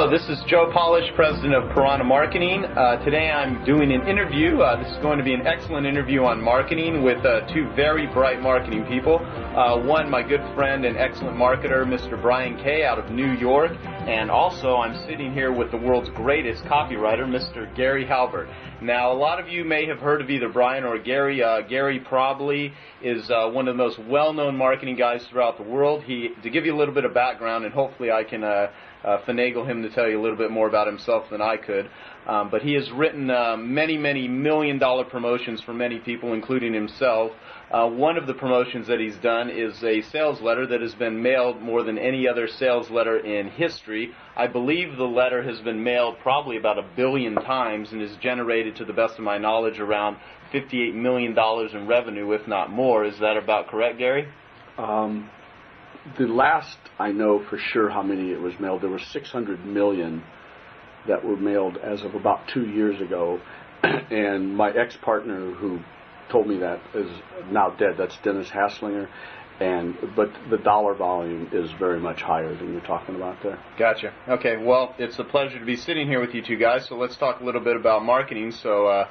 Hello, this is Joe Polish, president of Piranha Marketing. Today I'm doing an interview. This is going to be an excellent interview on marketing with two very bright marketing people. One, my good friend and excellent marketer, Mr. Brian Kay out of New York. And also I'm sitting here with the world's greatest copywriter, Mr. Gary Halbert. Now, a lot of you may have heard of either Brian or Gary. Gary probably is one of the most well-known marketing guys throughout the world. To give you a little bit of background, and hopefully I can finagle him to tell you a little bit more about himself than I could. But he has written many million-dollar promotions for many people, including himself. One of the promotions that he's done is a sales letter that has been mailed more than any other sales letter in history. I believe the letter has been mailed probably about 1 billion times and has generated, to the best of my knowledge, around $58 million in revenue, if not more. Is that about correct, Gary? The last I know for sure how many it was mailed, there were 600 million that were mailed as of about 2 years ago. And my ex-partner who told me that is now dead. That's Dennis Hasslinger. But the dollar volume is very much higher than you're talking about there. Gotcha. Okay, well, it's a pleasure to be sitting here with you two guys. So let's talk a little bit about marketing so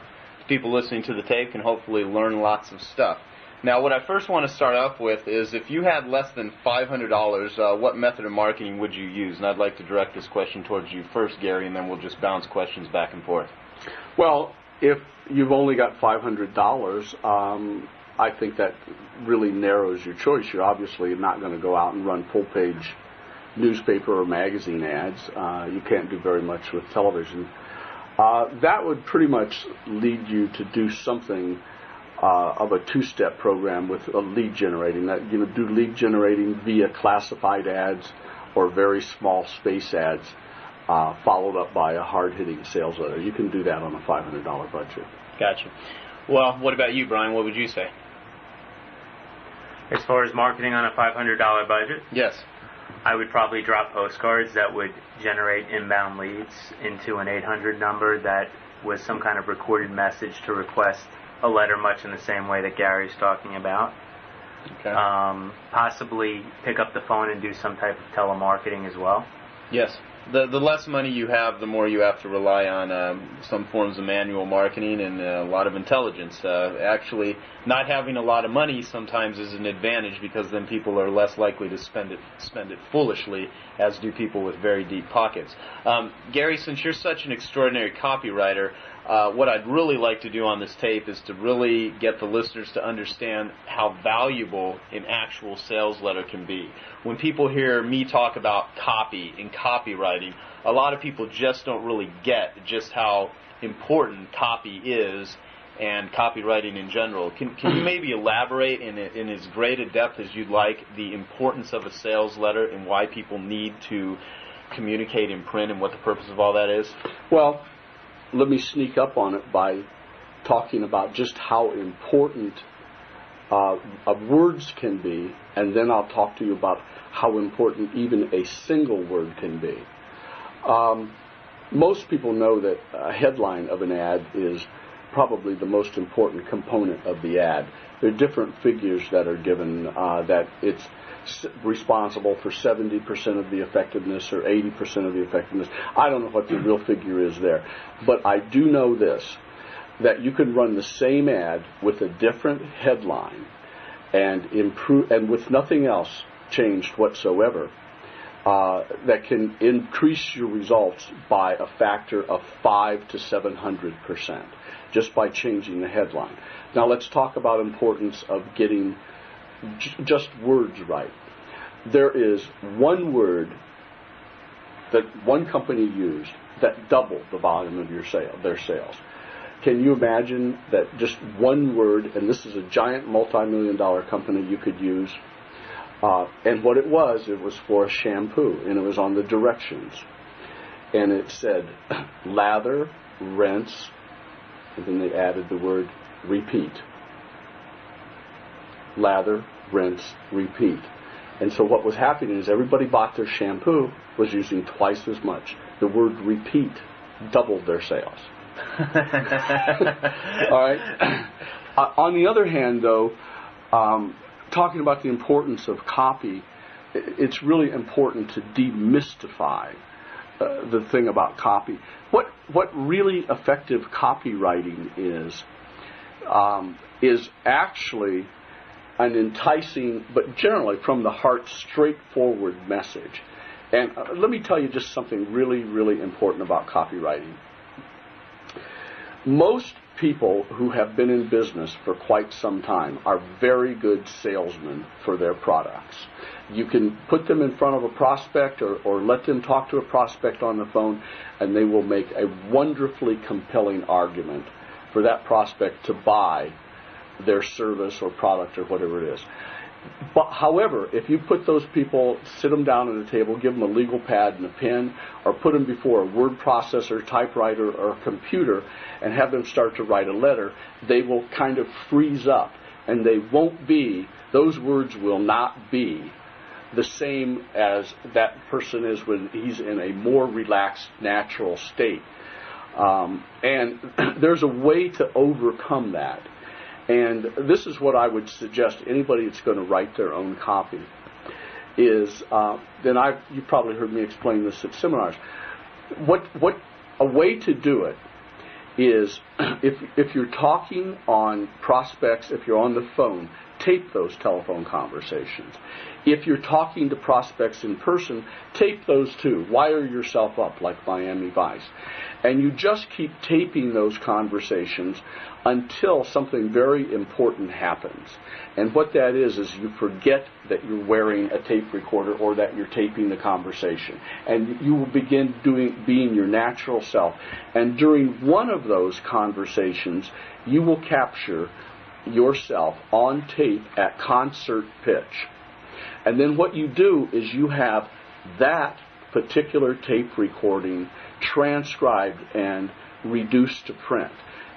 people listening to the tape can hopefully learn lots of stuff. Now, what I first want to start off with is if you had less than $500, what method of marketing would you use? And I'd like to direct this question towards you first, Gary, and then we'll just bounce questions back and forth. Well, if you've only got $500, I think that really narrows your choice. You're obviously not going to go out and run full-page newspaper or magazine ads. You can't do very much with television. That would pretty much lead you to do something of a two-step program with a lead generating. That do lead generating via classified ads or very small space ads, followed up by a hard-hitting sales letter. You can do that on a $500 budget. Gotcha. Well, what about you, Brian? What would you say? As far as marketing on a $500 budget? Yes. I would probably drop postcards that would generate inbound leads into an 800 number that was some kind of recorded message to request a letter, much in the same way that Gary's talking about. Okay. Possibly pick up the phone and do some type of telemarketing as well. Yes. The less money you have, the more you have to rely on some forms of manual marketing and a lot of intelligence. Actually, not having a lot of money sometimes is an advantage because then people are less likely to spend it foolishly, as do people with very deep pockets. Gary, since you're such an extraordinary copywriter, what I'd really like to do on this tape is to really get the listeners to understand how valuable an actual sales letter can be. When people hear me talk about copy and copywriting, a lot of people just don't really get just how important copy is and copywriting in general. Can you maybe elaborate in as great a depth as you'd like the importance of a sales letter and why people need to communicate in print and what the purpose of all that is? Well, let me sneak up on it by talking about just how important words can be, and then I'll talk to you about how important even a single word can be. Most people know that a headline of an ad is probably the most important component of the ad. There are different figures that are given that it's responsible for 70% of the effectiveness or 80% of the effectiveness. I don't know what the real figure is there. But I do know this, that you can run the same ad with a different headline and improve, and with nothing else changed whatsoever, that can increase your results by a factor of 500 to 700% just by changing the headline. Now let's talk about importance of getting just words right. There is one word that one company used that doubled the volume of their sales. Can you imagine that just one word, and this is a giant multi-million-dollar company you could use, and what it was for a shampoo, and it was on the directions. And it said, lather, rinse, and then they added the word repeat. Lather, rinse, repeat. And so what was happening is everybody bought their shampoo was using twice as much. The word repeat doubled their sales. All right. On the other hand, though, talking about the importance of copy, it's really important to demystify the thing about copy. What really effective copywriting is actually an enticing, but generally from the heart, straightforward message. And let me tell you just something really, really important about copywriting. Most people who have been in business for quite some time are very good salesmen for their products. You can put them in front of a prospect or let them talk to a prospect on the phone, and they will make a wonderfully compelling argument for that prospect to buy their service or product or whatever it is. But however, if you put those people, sit them down at a table, give them a legal pad and a pen, or put them before a word processor, typewriter, or a computer, and have them start to write a letter, they will kind of freeze up, and those words will not be the same as that person is when he's in a more relaxed, natural state. And there's a way to overcome that. And this is what I would suggest to anybody that's going to write their own copy is, you've probably heard me explain this at seminars. A way to do it is, if you're talking on prospects, if you're on the phone, tape those telephone conversations. If you're talking to prospects in person, tape those too. Wire yourself up like Miami Vice. And you just keep taping those conversations until something very important happens. And what that is you forget that you're wearing a tape recorder or that you're taping the conversation. And you will begin being your natural self. And during one of those conversations, you will capture yourself on tape at concert pitch. And then what you do is you have that particular tape recording transcribed and reduced to print.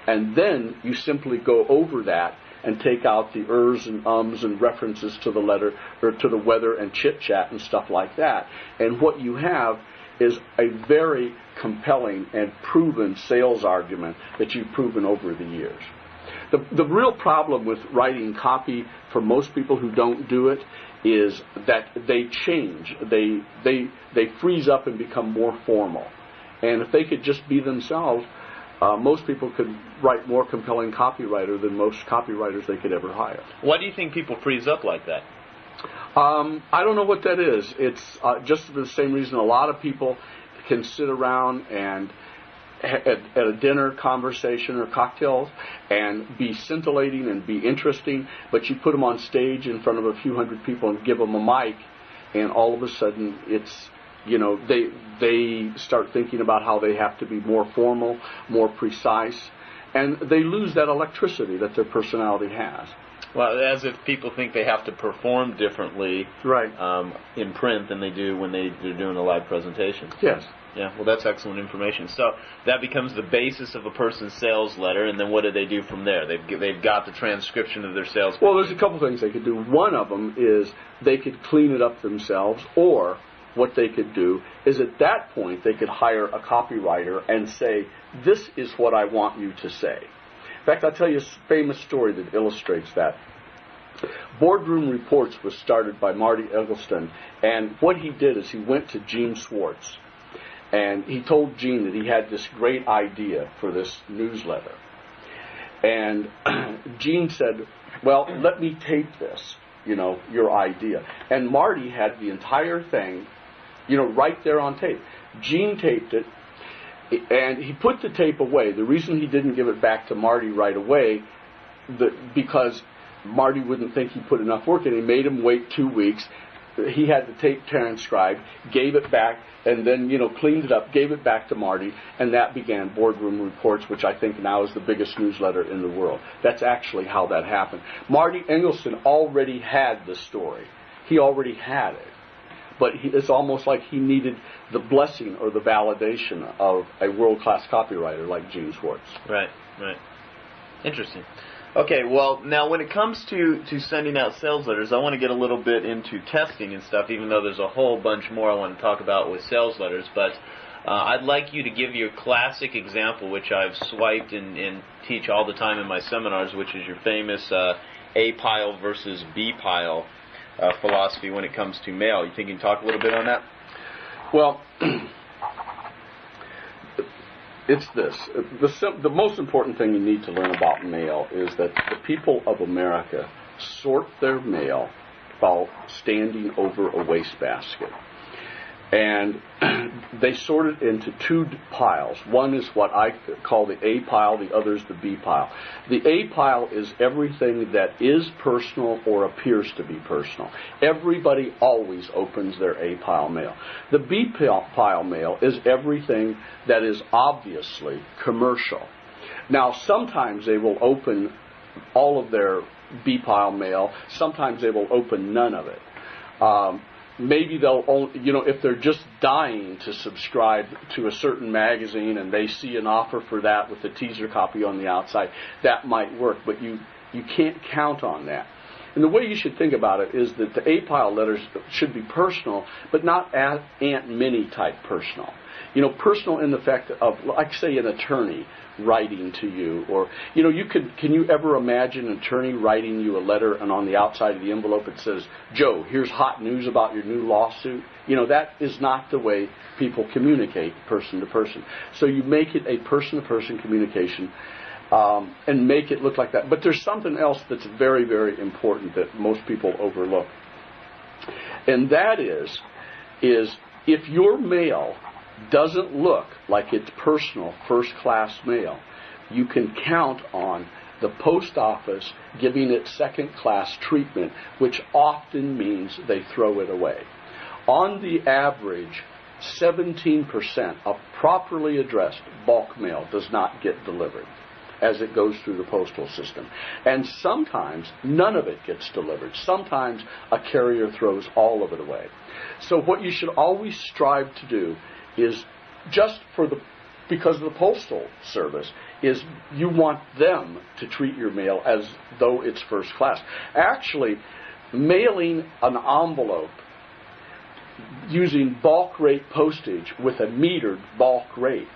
And then you simply go over that and take out the ers and ums and references to the letter or to the weather and chit-chat and stuff like that. And what you have is a very compelling and proven sales argument that you've proven over the years. The real problem with writing copy for most people who don't do it is that they change. They freeze up and become more formal. And if they could just be themselves, most people could write more compelling copywriter than most copywriters they could ever hire. Why do you think people freeze up like that? I don't know what that is. It's just for the same reason a lot of people can sit around and at a dinner conversation or cocktails and be scintillating and be interesting, but you put them on stage in front of a few hundred people and give them a mic, and all of a sudden it's, they start thinking about how they have to be more formal, more precise, and they lose that electricity that their personality has. Well, as if people think they have to perform differently in print than they do when they're doing a live presentation. Yes. Yeah, well, that's excellent information. So that becomes the basis of a person's sales letter, and then what do they do from there? They've got the transcription of their sales. Well, there's a couple things they could do. One of them is they could clean it up themselves, or what they could do is at that point they could hire a copywriter and say, this is what I want you to say. In fact, I'll tell you a famous story that illustrates that. Boardroom Reports was started by Marty Eggleston, and what he did is he went to Gene Schwartz. And he told Gene that he had this great idea for this newsletter. And Gene said, well, let me tape this, your idea. And Marty had the entire thing, right there on tape. Gene taped it, and he put the tape away. The reason he didn't give it back to Marty right away, because Marty wouldn't think he put enough work in. He made him wait 2 weeks. He had the tape transcribed, gave it back, and then, cleaned it up, gave it back to Marty, and that began Boardroom Reports, which I think now is the biggest newsletter in the world. That's actually how that happened. Marty Eggleston already had the story. He already had it. But it's almost like he needed the blessing or the validation of a world-class copywriter like Gene Schwartz. Right. Interesting. Okay, well, now when it comes to sending out sales letters, I want to get a little bit into testing and stuff, even though there's a whole bunch more I want to talk about with sales letters. But I'd like you to give your classic example, which I've swiped and teach all the time in my seminars, which is your famous A pile versus B pile philosophy when it comes to mail. You think you can talk a little bit on that? Well, It's this. The most important thing you need to learn about mail is that the people of America sort their mail while standing over a wastebasket. And they sort it into two piles. One is what I call the A pile, the other is the B pile. The A pile is everything that is personal or appears to be personal. Everybody always opens their A pile mail. The B pile mail is everything that is obviously commercial. Now, sometimes they will open all of their B pile mail. Sometimes they will open none of it. Maybe they'll only, if they're just dying to subscribe to a certain magazine and they see an offer for that with a teaser copy on the outside, that might work, but you can't count on that. And the way you should think about it is that the A-pile letters should be personal, but not Aunt Minnie type personal. Personal in the fact of, like, say, an attorney writing to you, or can you ever imagine an attorney writing you a letter and on the outside of the envelope it says, "Joe, here's hot news about your new lawsuit"? That is not the way people communicate person to person. So you make it a person to person communication, and make it look like that. But there's something else that's very, very important that most people overlook, and that is if your mail doesn't look like it's personal first-class mail, you can count on the post office giving it second-class treatment, which often means they throw it away. On the average, 17% of properly addressed bulk mail does not get delivered as it goes through the postal system. And sometimes none of it gets delivered. Sometimes a carrier throws all of it away. So what you should always strive to do is, because of the Postal Service, is you want them to treat your mail as though it's first class. Actually, mailing an envelope using bulk rate postage with a metered bulk rate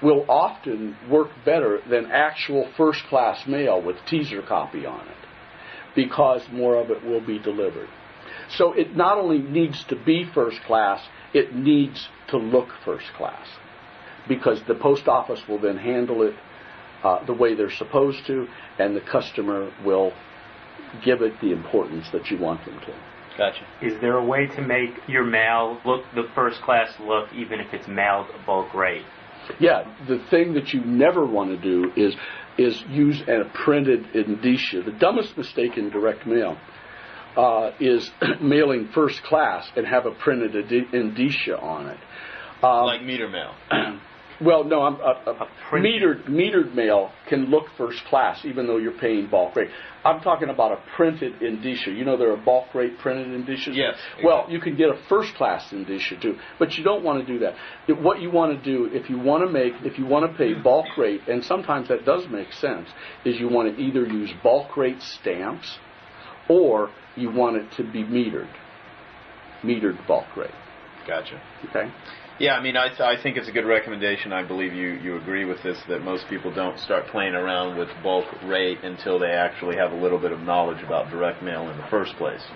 will often work better than actual first class mail with teaser copy on it, because more of it will be delivered. So it not only needs to be first class, it needs to look first class, because the post office will then handle it the way they're supposed to, and the customer will give it the importance that you want them to. Gotcha. Is there a way to make your mail look the first class look, even if it's mailed bulk rate? Yeah, the thing that you never want to do is use a printed indicia. The dumbest mistake in direct mail is mailing first class and have a printed indicia on it. Like meter mail. Well, no, metered mail can look first class even though you're paying bulk rate. I'm talking about a printed indicia. There are bulk rate printed indicias? Yes. Exactly. Well, you can get a first class indicia too, but you don't want to do that. What you want to do, if you want to pay bulk rate, and sometimes that does make sense, is you want to either use bulk rate stamps or you want it to be metered bulk rate. Gotcha. Okay. Yeah, I think it's a good recommendation. I believe you agree with this, that most people don't start playing around with bulk rate until they actually have a little bit of knowledge about direct mail in the first place.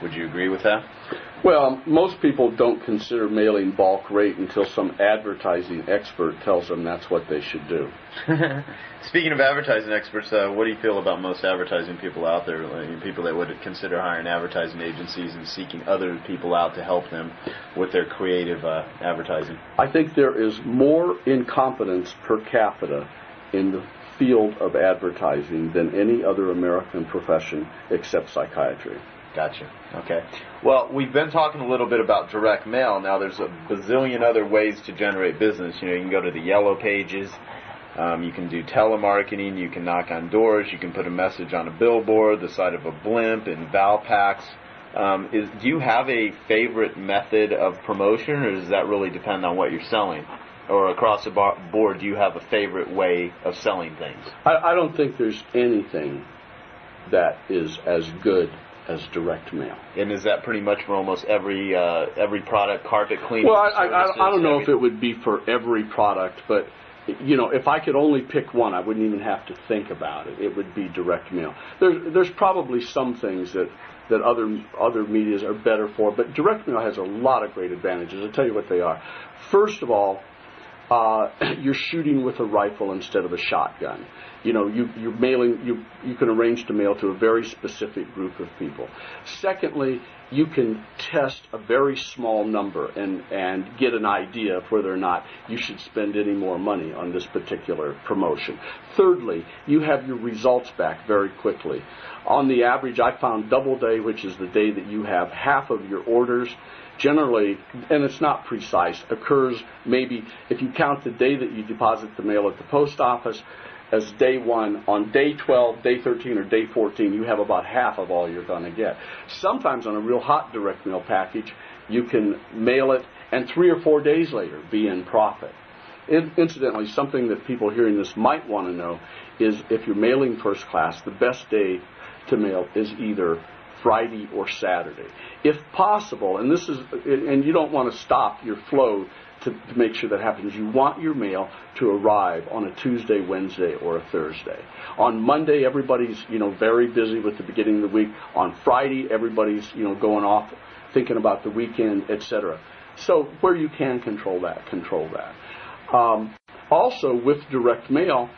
Would you agree with that? Well, most people don't consider mailing bulk rate until some advertising expert tells them that's what they should do. Speaking of advertising experts, what do you feel about most advertising people out there, people that would consider hiring advertising agencies and seeking other people out to help them with their creative advertising? I think there is more incompetence per capita in the field of advertising than any other American profession except psychiatry. Gotcha. Okay. Well, we've been talking a little bit about direct mail. Now, there's a bazillion other ways to generate business. You can go to the Yellow Pages. You can do telemarketing. You can knock on doors. You can put a message on a billboard, the side of a blimp, in Valpaks. Do you have a favorite method of promotion, or does that really depend on what you're selling? Or across the board, do you have a favorite way of selling things? I don't think there's anything that is as good as direct mail. And is that pretty much for almost every product, carpet cleaning? Well, I don't know if it would be for every product, but if I could only pick one, I wouldn't even have to think about it. It would be direct mail. There's probably some things that other medias are better for, but direct mail has a lot of great advantages. I'll tell you what they are. First of all, you're shooting with a rifle instead of a shotgun. You're mailing. You can arrange to mail to a very specific group of people. Secondly, you can test a very small number and get an idea of whether or not you should spend any more money on this particular promotion. Thirdly, you have your results back very quickly. On the average, I found double day, which is the day that you have half of your orders, generally, and it's not precise, occurs maybe, if you count the day that you deposit the mail at the post office as day 1, on day 12, day 13, or day 14, you have about half of all you're going to get. Sometimes on a real hot direct mail package, you can mail it and 3 or 4 days later be in profit. Incidentally, something that people hearing this might want to know is if you're mailing first class, the best day to mail is either Friday or Saturday. If possible, and you don't want to stop your flow to make sure that happens. You want your mail to arrive on a Tuesday, Wednesday, or a Thursday. On Monday, everybody's very busy with the beginning of the week. On Friday, everybody's going off thinking about the weekend, etc. So where you can control that, control that. Also, with direct mail,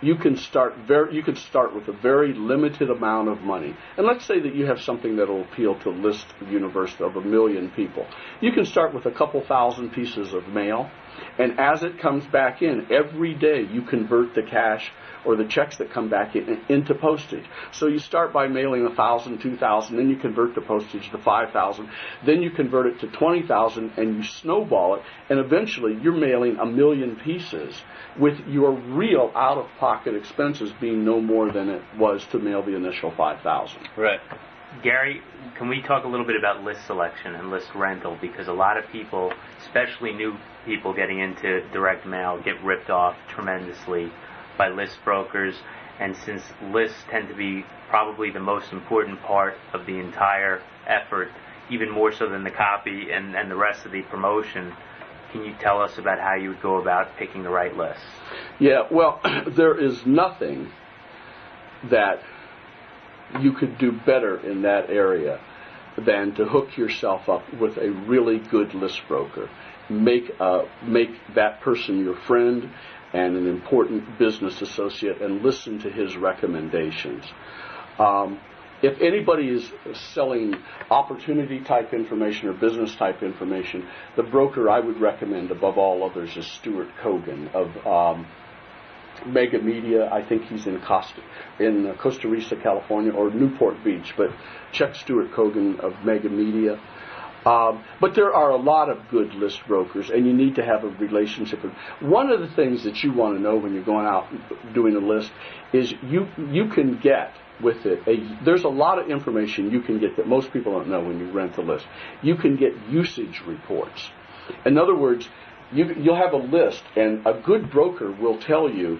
you can start with a very limited amount of money. And let's say that you have something that will appeal to a list universe of 1 million people. You can start with a couple thousand pieces of mail, and as it comes back in, every day you convert the cash or the checks that come back in into postage. So you start by mailing 1,000, 2,000, then you convert the postage to 5,000, then you convert it to 20,000, and you snowball it, and eventually you're mailing 1 million pieces with your real out-of-pocket expenses being no more than it was to mail the initial 5,000. Right. Gary, can we talk a little bit about list selection and list rental? Because a lot of people, especially new people getting into direct mail, get ripped off tremendously by list brokers, and since lists tend to be probably the most important part of the entire effort, even more so than the copy and the rest of the promotion, can you tell us about how you would go about picking the right list? Yeah, well, there is nothing that you could do better in that area than to hook yourself up with a really good list broker. Make that person your friend and an important business associate, and listen to his recommendations. If anybody is selling opportunity-type information or business-type information, the broker I would recommend above all others is Stuart Kogan of Mega Media. I think he's in Costa Rica, California, or Newport Beach, but check Stuart Kogan of Mega Media. But there are a lot of good list brokers, and you need to have a relationship with. One of the things that you want to know when you're going out doing a list is you can get with it. There's a lot of information you can get that most people don't know when you rent a list. You can get usage reports. In other words, you'll have a list, and a good broker will tell you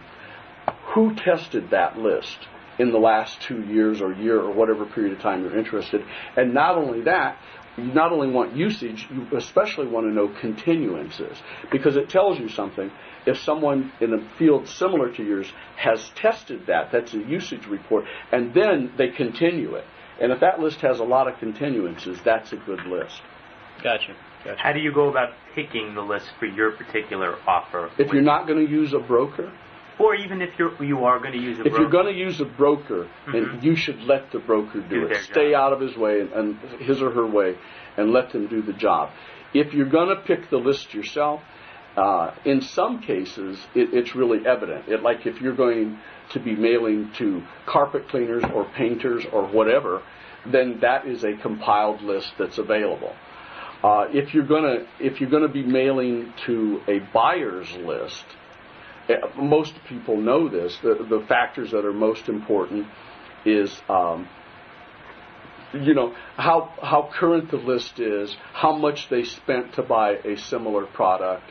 who tested that list in the last 2 years or year or whatever period of time you're interested. And not only that, you not only want usage, you especially want to know continuances, because it tells you something. If someone in a field similar to yours has tested that's a usage report, and then they continue it. And if that list has a lot of continuances, that's a good list. Gotcha. How do you go about picking the list for your particular offer? If you're not going to use a broker, or even if you are going to use a broker. If you're going to use a broker, then you should let the broker do it. Stay out of his way and his or her way, and let them do the job. If you're going to pick the list yourself, in some cases it's really evident. Like if you're going to be mailing to carpet cleaners or painters or whatever, then that is a compiled list that's available. If you're going to be mailing to a buyer's list, most people know this. The factors that are most important is, how current the list is, how much they spent to buy a similar product,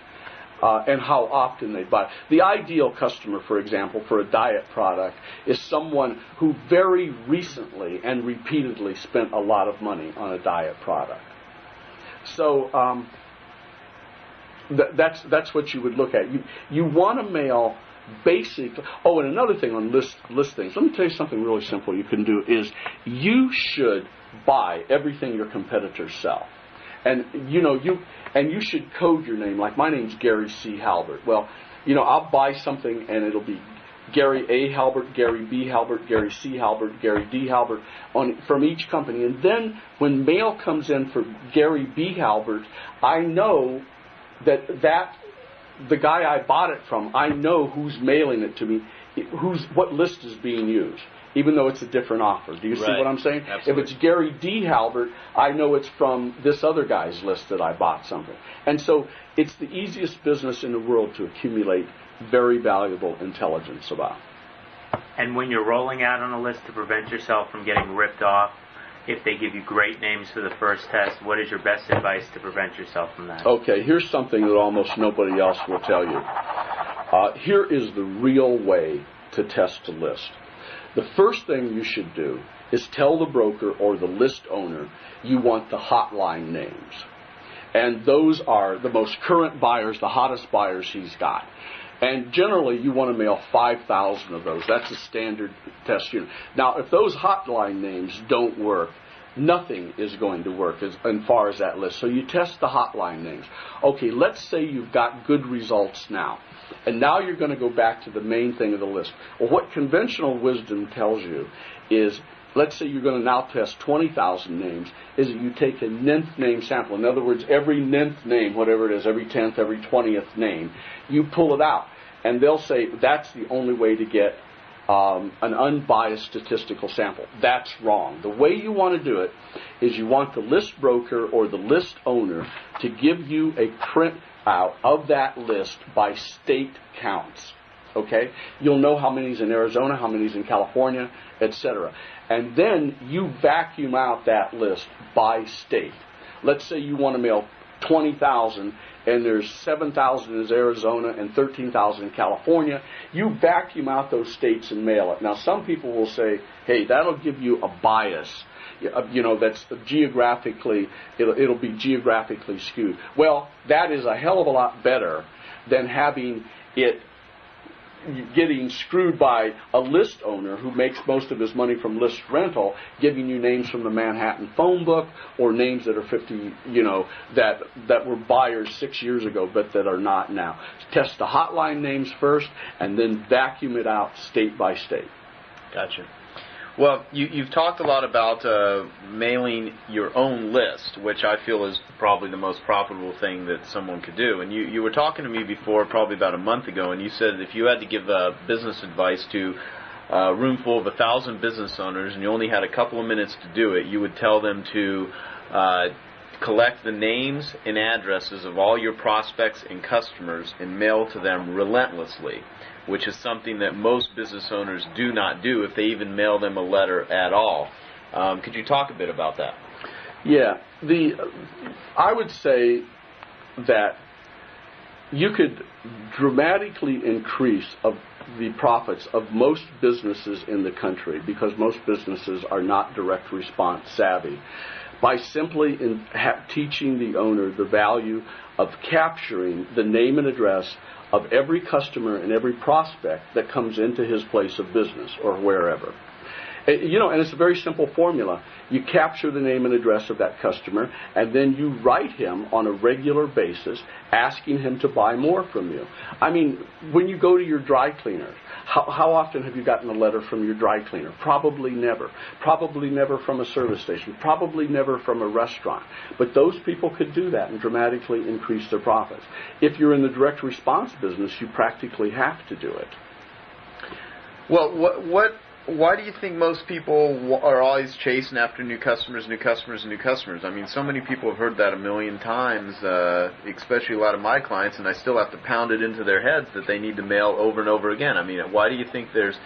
and how often they buy. The ideal customer, for example, for a diet product is someone who very recently and repeatedly spent a lot of money on a diet product. So, that's what you would look at. You want to mail basic. Oh, and another thing on listings. Let me tell you something really simple you can do is you should buy everything your competitors sell. And you should code your name. Like my name's Gary C. Halbert. Well, I'll buy something and it'll be Gary A. Halbert, Gary B. Halbert, Gary C. Halbert, Gary D. Halbert from each company. And then when mail comes in for Gary B. Halbert, I know that the guy I bought it from, I know who's mailing it to me, what list is being used, even though it's a different offer. Do you see what I'm saying? Absolutely. If it's Gary D. Halbert, I know it's from this other guy's list that I bought something. And so it's the easiest business in the world to accumulate very valuable intelligence about. And when you're rolling out on a list to prevent yourself from getting ripped off, if they give you great names for the first test, what is your best advice to prevent yourself from that? Okay, here's something that almost nobody else will tell you. Here is the real way to test a list. The first thing you should do is tell the broker or the list owner you want the hotline names. And those are the most current buyers, the hottest buyers he's got. And generally, you want to mail 5,000 of those. That's a standard test unit. Now, if those hotline names don't work, nothing is going to work as far as that list. So you test the hotline names. Okay, let's say you've got good results now. And now you're going to go back to the main thing of the list. Well, what conventional wisdom tells you is, let's say you're going to now test 20,000 names, is that you take a nth name sample. In other words, every nth name, whatever it is, every 10th, every 20th name, you pull it out. And they'll say that's the only way to get an unbiased statistical sample. That's wrong. The way you want to do it is you want the list broker or the list owner to give you a print out of that list by state counts. Okay? You'll know how many's in Arizona, how many's in California, etc. And then you vacuum out that list by state. Let's say you want to mail 20,000 and there's 7,000 in Arizona and 13,000 in California. You vacuum out those states and mail it. Now, some people will say, hey, that'll give you a bias. That's geographically, it'll be geographically skewed. Well, that is a hell of a lot better than having it getting screwed by a list owner who makes most of his money from list rental, giving you names from the Manhattan phone book or names that are 50, that were buyers 6 years ago but that are not now. Test the hotline names first and then vacuum it out state by state. Gotcha. Well, you've talked a lot about mailing your own list, which I feel is probably the most profitable thing that someone could do. And you were talking to me before, probably about a month ago, and you said if you had to give business advice to a room full of 1,000 business owners and you only had a couple of minutes to do it, you would tell them to collect the names and addresses of all your prospects and customers and mail to them relentlessly, which is something that most business owners do not do if they even mail them a letter at all. Could you talk a bit about that? Yeah. I would say that you could dramatically increase the profits of most businesses in the country, because most businesses are not direct response savvy, by simply teaching the owner the value of capturing the name and address of every customer and every prospect that comes into his place of business or wherever. And it's a very simple formula. You capture the name and address of that customer, and then you write him on a regular basis asking him to buy more from you. I mean, when you go to your dry cleaner, how often have you gotten a letter from your dry cleaner? Probably never. Probably never from a service station. Probably never from a restaurant. But those people could do that and dramatically increase their profits. If you're in the direct response business, you practically have to do it. Well, why do you think most people are always chasing after new customers? I mean, so many people have heard that a million times, especially a lot of my clients, and I still have to pound it into their heads that they need to mail over and over again. I mean, why do you think there's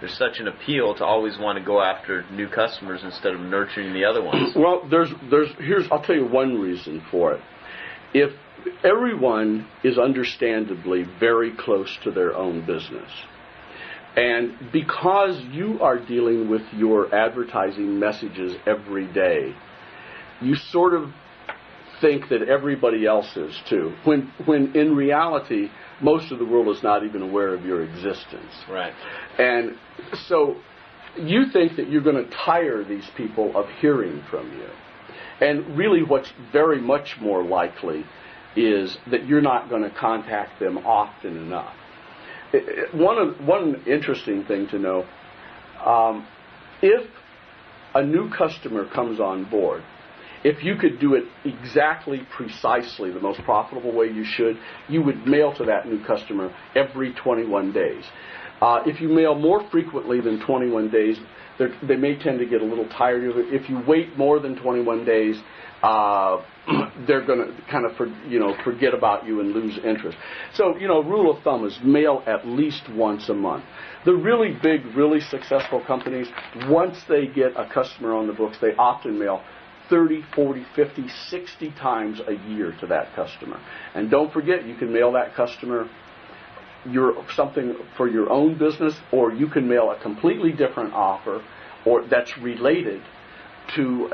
such an appeal to always want to go after new customers instead of nurturing the other ones? Well, I'll tell you one reason for it. If everyone is understandably very close to their own business, and because you are dealing with your advertising messages every day, you sort of think that everybody else is too, when in reality, most of the world is not even aware of your existence. Right. And so you think that you're going to tire these people of hearing from you. And really what's very much more likely is that you're not going to contact them often enough. One interesting thing to know, if a new customer comes on board, if you could do it exactly, precisely, the most profitable way you would mail to that new customer every 21 days. If you mail more frequently than 21 days, they may tend to get a little tired of it. If you wait more than 21 days, they're going to kind of forget about you and lose interest. So, rule of thumb is mail at least once a month. The really big, really successful companies, once they get a customer on the books, they often mail 30, 40, 50, 60 times a year to that customer. And don't forget, you can mail that customer something for your own business, or you can mail a completely different offer or that's related to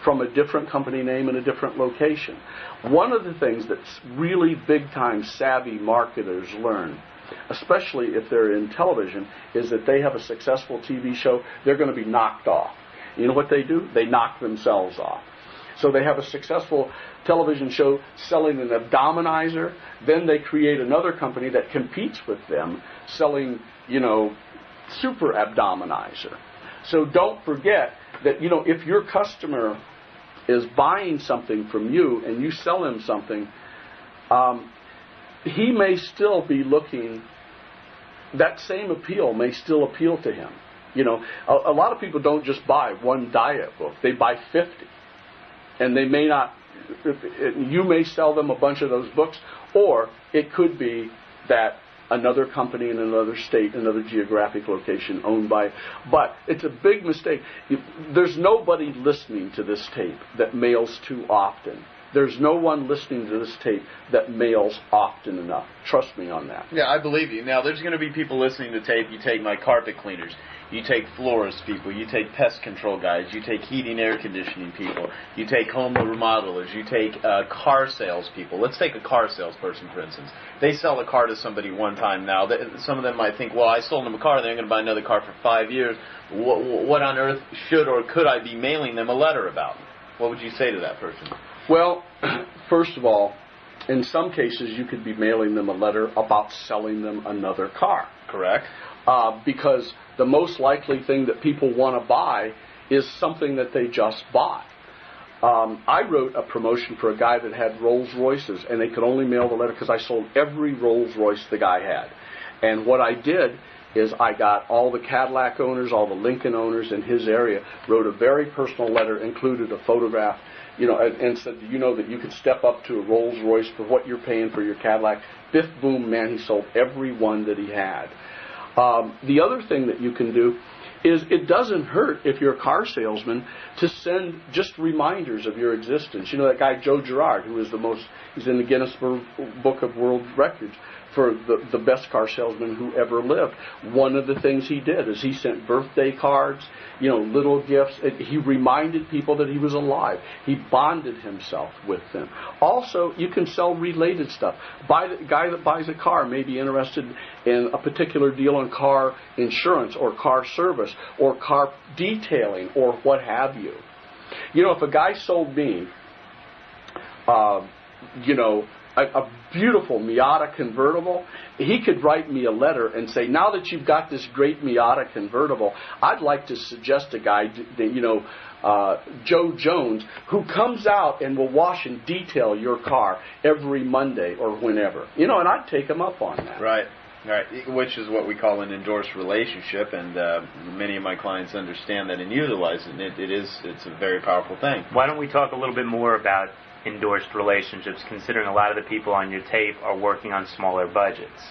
from a different company name in a different location. One of the things that really big-time savvy marketers learn, especially if they're in television, is that they have a successful TV show, they're going to be knocked off. You know what they do? They knock themselves off. So they have a successful television show selling an abdominizer, then they create another company that competes with them selling, super abdominizer. So don't forget that, if your customer is buying something from you and you sell him something, he may still be looking, that same appeal may still appeal to him. A lot of people don't just buy one diet book. They buy 50. And they may not, you may sell them a bunch of those books, or it could be that another company in another state, another geographic location owned by, but it's a big mistake. There's nobody listening to this tape that mails too often. There's no one listening to this tape that mails often enough. Trust me on that. Yeah, I believe you. Now, there's going to be people listening to tape. You take my carpet cleaners. You take florist people. You take pest control guys. You take heating, air conditioning people. You take home remodelers. You take car sales people. Let's take a car salesperson, for instance. They sell a car to somebody one time now. Some of them might think, well, I sold them a car. They're going to buy another car for 5 years. What on earth should or could I be mailing them a letter about? What would you say to that person? Well, first of all, in some cases you could be mailing them a letter about selling them another car. Correct. Because the most likely thing that people want to buy is something that they just bought. I wrote a promotion for a guy that had Rolls Royces, and they could only mail the letter because I sold every Rolls Royce the guy had. And what I did is I got all the Cadillac owners, all the Lincoln owners in his area, wrote a very personal letter, included a photograph, and said, do you know that you could step up to a Rolls Royce for what you're paying for your Cadillac? Biff, boom, man, he sold every one that he had. The other thing that you can do is it doesn't hurt if you're a car salesman to send just reminders of your existence. That guy Joe Girard, who is he's in the Guinness Book of World Records for the best car salesman who ever lived. One of the things he did is he sent birthday cards, little gifts. He reminded people that he was alive. He bonded himself with them. Also, you can sell related stuff. The guy that buys a car may be interested in a particular deal on car insurance or car service or car detailing or what have you. If a guy sold me, a beautiful Miata convertible, he could write me a letter and say, now that you've got this great Miata convertible, I'd like to suggest a guy, Joe Jones, who comes out and will wash and detail your car every Monday or whenever. And I'd take him up on that. Right. Which is what we call an endorsed relationship, and many of my clients understand that and utilize it. It's a very powerful thing. Why don't we talk a little bit more about endorsed relationships, considering a lot of the people on your tape are working on smaller budgets,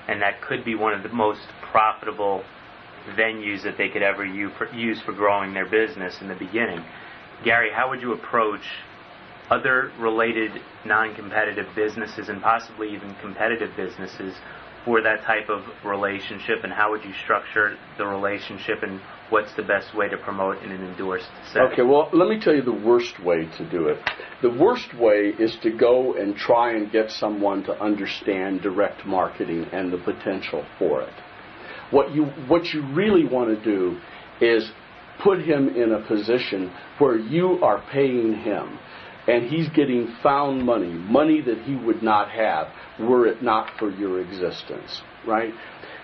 and that could be one of the most profitable venues that they could ever use for growing their business in the beginning. Gary, how would you approach other related non-competitive businesses and possibly even competitive businesses for that type of relationship, and how would you structure the relationship, and what's the best way to promote in an endorsed setting? Okay, well, let me tell you the worst way to do it. The worst way is to go and try and get someone to understand direct marketing and the potential for it. What you really want to do is put him in a position where you are paying him, and he's getting found money that he would not have were it not for your existence, right?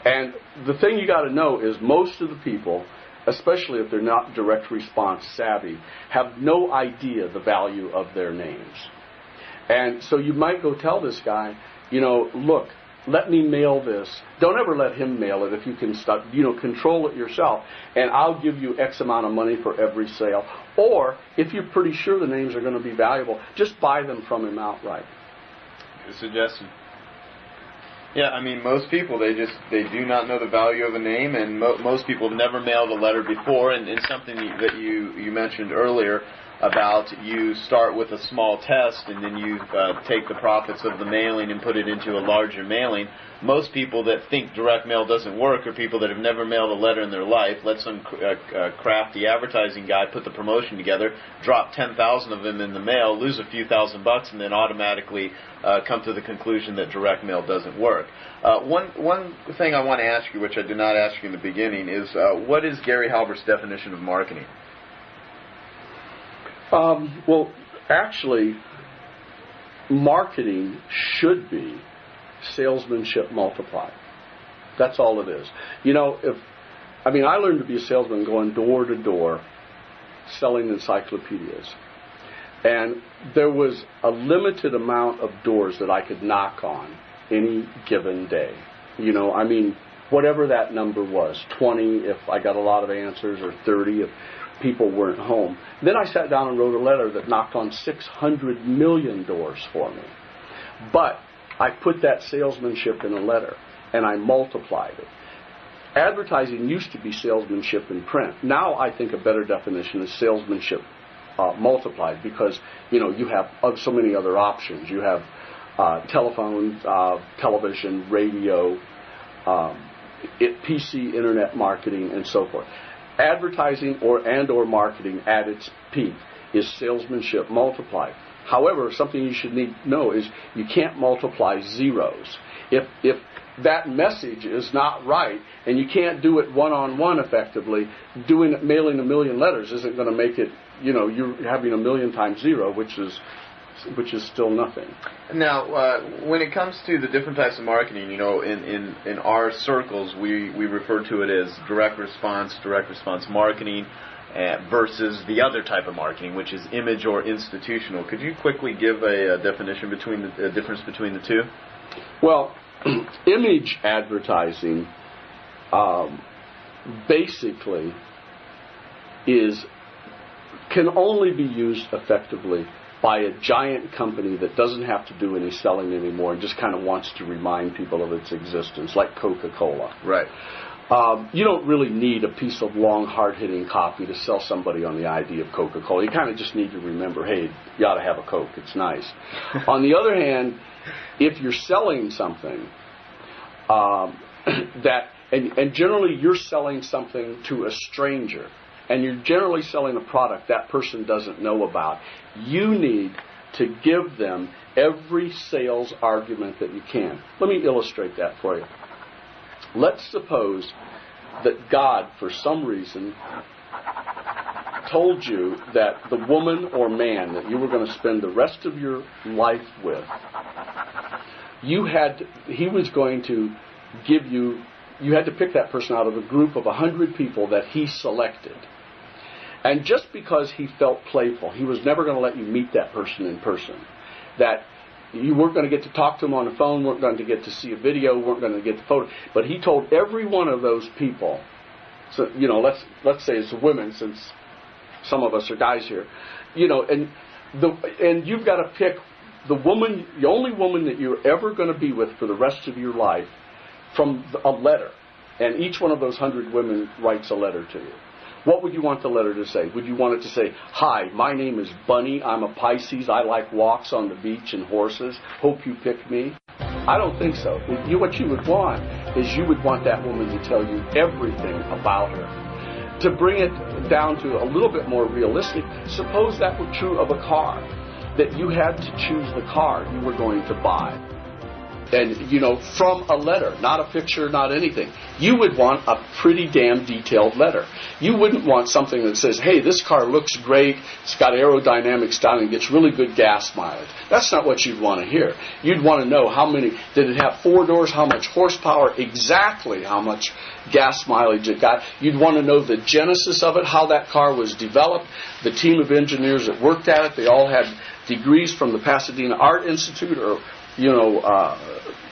And the thing you got to know is most of the people, especially if they're not direct response savvy, have no idea the value of their names. And so you might go tell this guy, look, let me mail this. Don't ever let him mail it if you can start, control it yourself. And I'll give you X amount of money for every sale. Or, if you're pretty sure the names are going to be valuable, just buy them from him outright. Good suggestion. Yeah, I mean, most people, they do not know the value of a name, and most people have never mailed a letter before, and something that you mentioned earlier about you start with a small test and then you take the profits of the mailing and put it into a larger mailing. Most people that think direct mail doesn't work are people that have never mailed a letter in their life. Let some crafty advertising guy put the promotion together, drop 10,000 of them in the mail, lose a few $1,000, and then automatically come to the conclusion that direct mail doesn't work. One thing I want to ask you, which I did not ask you in the beginning, is what is Gary Halbert's definition of marketing? Well, actually, marketing should be salesmanship multiplied. That's all it is. I learned to be a salesman going door to door selling encyclopedias. And there was a limited amount of doors that I could knock on any given day. Whatever that number was, 20 if I got a lot of answers, or 30 if people weren't home. Then I sat down and wrote a letter that knocked on 600 million doors for me. But I put that salesmanship in a letter, and I multiplied it. Advertising used to be salesmanship in print. Now I think a better definition is salesmanship multiplied, because you have so many other options. You have telephone, television, radio, PC, internet marketing, and so forth. Advertising or marketing at its peak is salesmanship multiplied. However, something you should need to know is you can't multiply zeros. If that message is not right, and you can't do it one-on-one effectively, mailing 1 million letters isn't going to make it, you're having 1 million times zero, which is still nothing. Now, when it comes to the different types of marketing, in our circles, we refer to it as direct response marketing versus the other type of marketing, which is image or institutional. Could you quickly give a definition the difference between the two? Well, image advertising basically can only be used effectively by a giant company that doesn't have to do any selling anymore and just kind of wants to remind people of its existence, like Coca-Cola. Right. You don't really need a piece of long, hard-hitting copy to sell somebody on the idea of Coca-Cola. You kind of just need to remember, hey, you ought to have a Coke. It's nice. On the other hand, if you're selling something and generally you're selling something to a stranger, and you're generally selling a product that person doesn't know about, you need to give them every sales argument that you can. Let me illustrate that for you. Let's suppose that God, for some reason, told you that the woman or man that you were going to spend the rest of your life with, you had to pick that person out of a group of 100 people that he selected. And just because he felt playful, he was never going to let you meet that person in person. That you weren't going to get to talk to him on the phone, weren't going to get to see a video, weren't going to get the photo. But he told every one of those people, so let's say it's women, since some of us are guys here, and you've got to pick the only woman that you're ever going to be with for the rest of your life from a letter. And each one of those 100 women writes a letter to you. What would you want the letter to say? Would you want it to say, "Hi, my name is Bunny. I'm a Pisces. I like walks on the beach and horses. Hope you pick me"? I don't think so. What you would want is you would want that woman to tell you everything about her. To bring it down to a little bit more realistic, suppose that were true of a car, that you had to choose the car you were going to buy. and from a letter, not a picture, not anything. You would want a pretty damn detailed letter. You wouldn't want something that says, hey, this car looks great, it's got aerodynamic styling, it gets really good gas mileage. That's not what you'd want to hear. You'd want to know how many, did it have 4 doors, how much horsepower, exactly how much gas mileage it got. You'd want to know the genesis of it, how that car was developed, the team of engineers that worked at it. They all had degrees from the Pasadena Art Institute or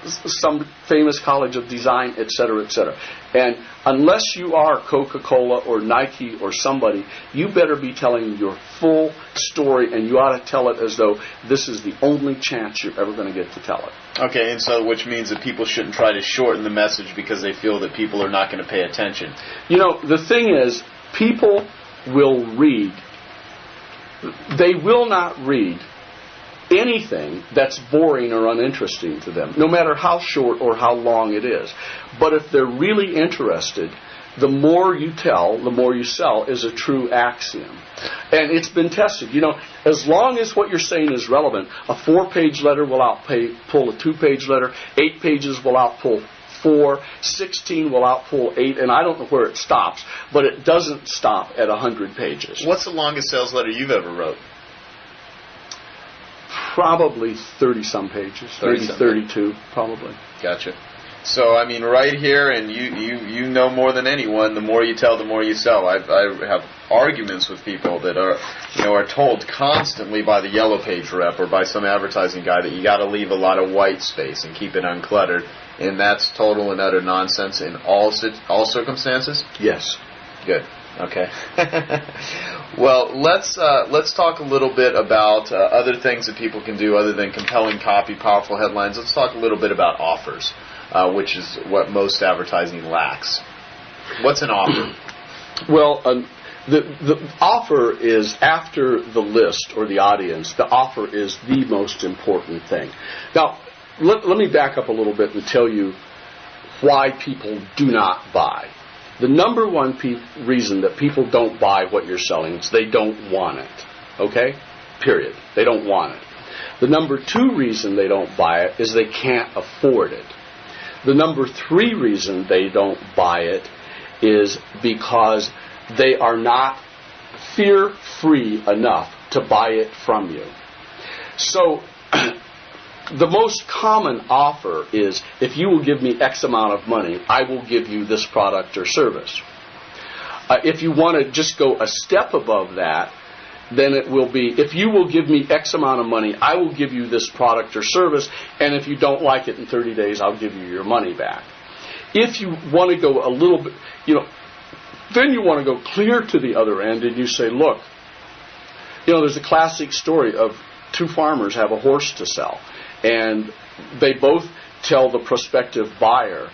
some famous college of design, etc., etc. And unless you are Coca-Cola or Nike or somebody, you better be telling your full story, and you ought to tell it as though this is the only chance you're ever going to get to tell it. Okay, and so which means that people shouldn't try to shorten the message because they feel that people are not going to pay attention. The thing is, people will read. They will not read anything that's boring or uninteresting to them, no matter how short or how long it is. But if they're really interested, the more you tell, the more you sell is a true axiom. And it's been tested. As long as what you're saying is relevant, a 4-page letter will outpull a 2-page letter, 8 pages will outpull 4, 16 will outpull 8, and I don't know where it stops, but it doesn't stop at 100 pages. What's the longest sales letter you've ever wrote? Probably 30-some pages, 32, probably. Gotcha. So, right here, and you know more than anyone, the more you tell, the more you sell. I have arguments with people that are told constantly by the Yellow Page rep or by some advertising guy that you got to leave a lot of white space and keep it uncluttered, and that's total and utter nonsense in all circumstances? Yes. Good. Okay. Well, let's talk a little bit about other things that people can do other than compelling copy, powerful headlines. Let's talk a little bit about offers, which is what most advertising lacks. What's an offer? Well, the offer is after the list or the audience. The offer is the most important thing. Now, let me back up a little bit and tell you why people do not buy. The number one reason that people don't buy what you're selling is they don't want it. Okay? Period. They don't want it. The number 2 reason they don't buy it is they can't afford it. The number 3 reason they don't buy it is because they are not fear-free enough to buy it from you. So, the most common offer is, if you will give me X amount of money, I will give you this product or service. If you want to just go a step above that, then it will be, if you will give me X amount of money, I will give you this product or service, and if you don't like it in 30 days, I'll give you your money back. If you want to go a little bit, then you want to go clear to the other end, and you say, look, there's a classic story of 2 farmers have a horse to sell. And they both tell the prospective buyer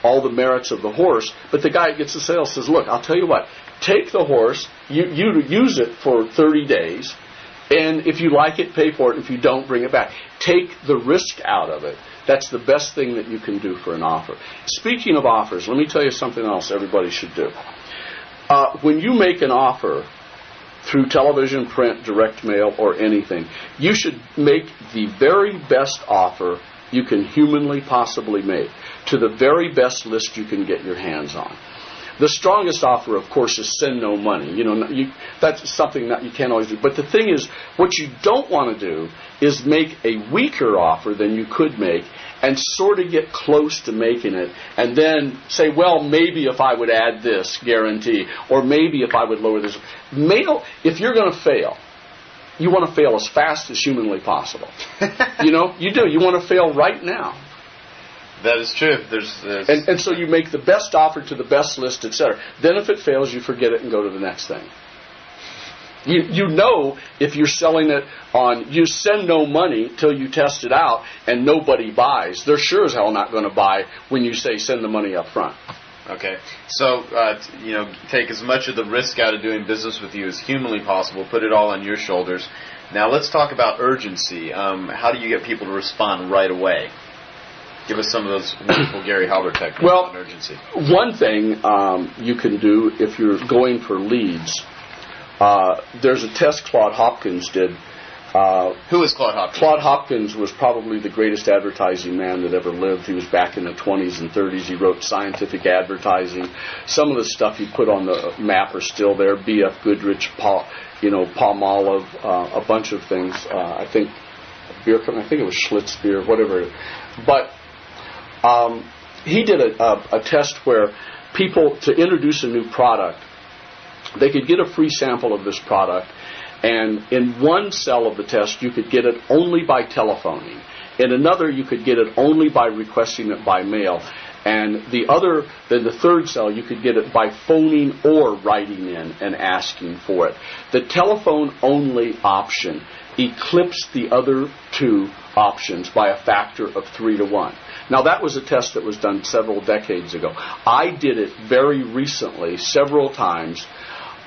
all the merits of the horse, but the guy that gets the sale says, look, I'll tell you what, take the horse, you use it for 30 days, and if you like it, pay for it. If you don't, bring it back. Take the risk out of it. That's the best thing that you can do for an offer. Speaking of offers, let me tell you something else everybody should do. When you make an offer, through television, print, direct mail, or anything, you should make the very best offer you can humanly possibly make to the very best list you can get your hands on. The strongest offer, of course, is send no money. That's something that you can't always do. But the thing is, what you don't want to do is make a weaker offer than you could make and sort of get close to making it and then say, well, maybe if I would add this guarantee, or maybe if I would lower this. If you're going to fail, you want to fail as fast as humanly possible. You do. You want to fail right now. That is true. And so you make the best offer to the best list, etc. Then if it fails, you forget it and go to the next thing. If you're selling it on, you send no money till you test it out and nobody buys. They're sure as hell not going to buy when you say send the money up front. Okay. So, take as much of the risk out of doing business with you as humanly possible. Put it all on your shoulders. Now let's talk about urgency. How do you get people to respond right away? Give us some of those wonderful Gary Halbert techniques on urgency. One thing you can do if you're going for leads, there's a test Claude Hopkins did Who is Claude Hopkins? Claude Hopkins was probably the greatest advertising man that ever lived. He was back in the 20s and 30s. He wrote scientific advertising. Some of the stuff he put on the map are still there. B.F. Goodrich, Palmolive, a bunch of things. I think beer company. I think it was Schlitz beer, whatever. But he did a test where people, to introduce a new product, they could get a free sample of this product, and in one cell of the test you could get it only by telephoning. In another you could get it only by requesting it by mail. And the third cell, you could get it by phoning or writing in and asking for it. The telephone-only option eclipsed the other two options by a factor of 3 to 1. Now, that was a test that was done several decades ago. I did it very recently, several times,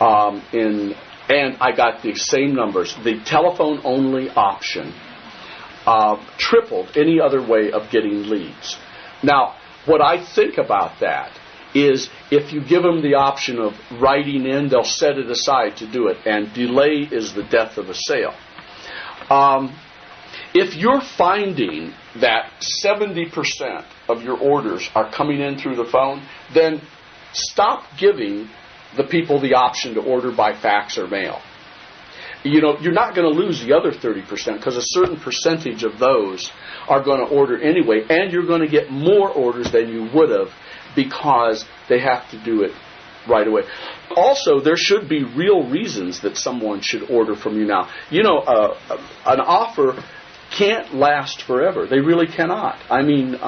and I got the same numbers. The telephone-only option tripled any other way of getting leads. Now, what I think about that is if you give them the option of writing in, they'll set it aside to do it, and delay is the death of a sale. If you're finding that 70% of your orders are coming in through the phone, then stop giving the people the option to order by fax or mail. You're not going to lose the other 30% because a certain percentage of those are going to order anyway, and you're going to get more orders than you would have because they have to do it right away. Also, there should be real reasons that someone should order from you now. An offer can't last forever. They really cannot. I mean,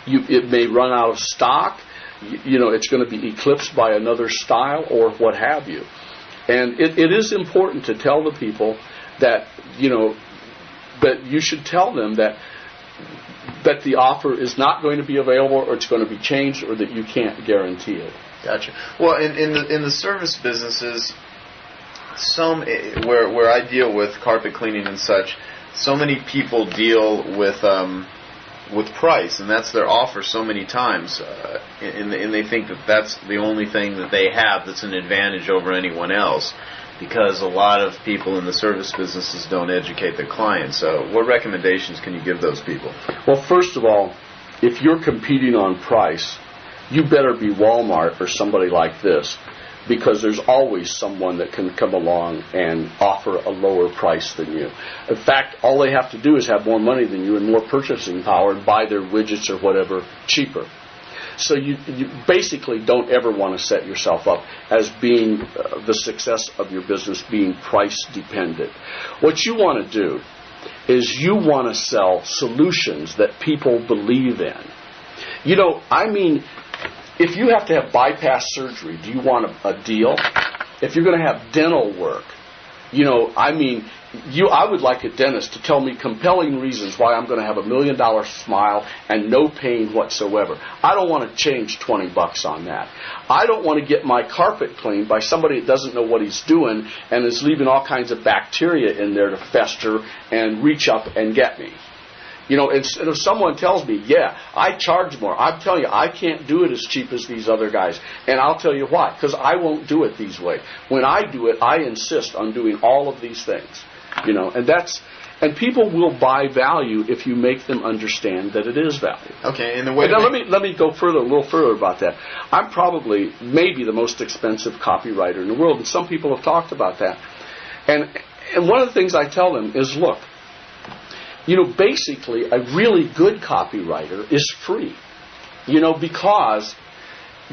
it may run out of stock. It's going to be eclipsed by another style or what have you. And it is important to tell the people that, that you should tell them that the offer is not going to be available, or it's going to be changed, or that you can't guarantee it. Gotcha. Well, in the service businesses, where I deal with carpet cleaning and such, so many people deal with price, and that's their offer so many times, and they think that that's the only thing that they have that's an advantage over anyone else, because a lot of people in the service businesses don't educate their clients. So what recommendations can you give those people? Well, first of all, if you're competing on price, you better be Walmart or somebody like this, because there's always someone that can come along and offer a lower price than you. In fact, all they have to do is have more money than you and more purchasing power and buy their widgets or whatever cheaper. So you basically don't ever want to set yourself up as being the success of your business being price dependent. What you want to do is you want to sell solutions that people believe in. If you have to have bypass surgery, do you want a deal? If you're going to have dental work, I would like a dentist to tell me compelling reasons why I'm going to have $1 million smile and no pain whatsoever. I don't want to change $20 on that. I don't want to get my carpet cleaned by somebody that doesn't know what he's doing and is leaving all kinds of bacteria in there to fester and reach up and get me. Instead of someone tells me, yeah, I charge more, I'm telling you, I can't do it as cheap as these other guys. And I'll tell you why, because I won't do it these way. When I do it, I insist on doing all of these things. And people will buy value if you make them understand that it is value. Okay, now let me go a little further about that. I'm probably maybe the most expensive copywriter in the world, and some people have talked about that. And one of the things I tell them is, look, basically a really good copywriter is free. Because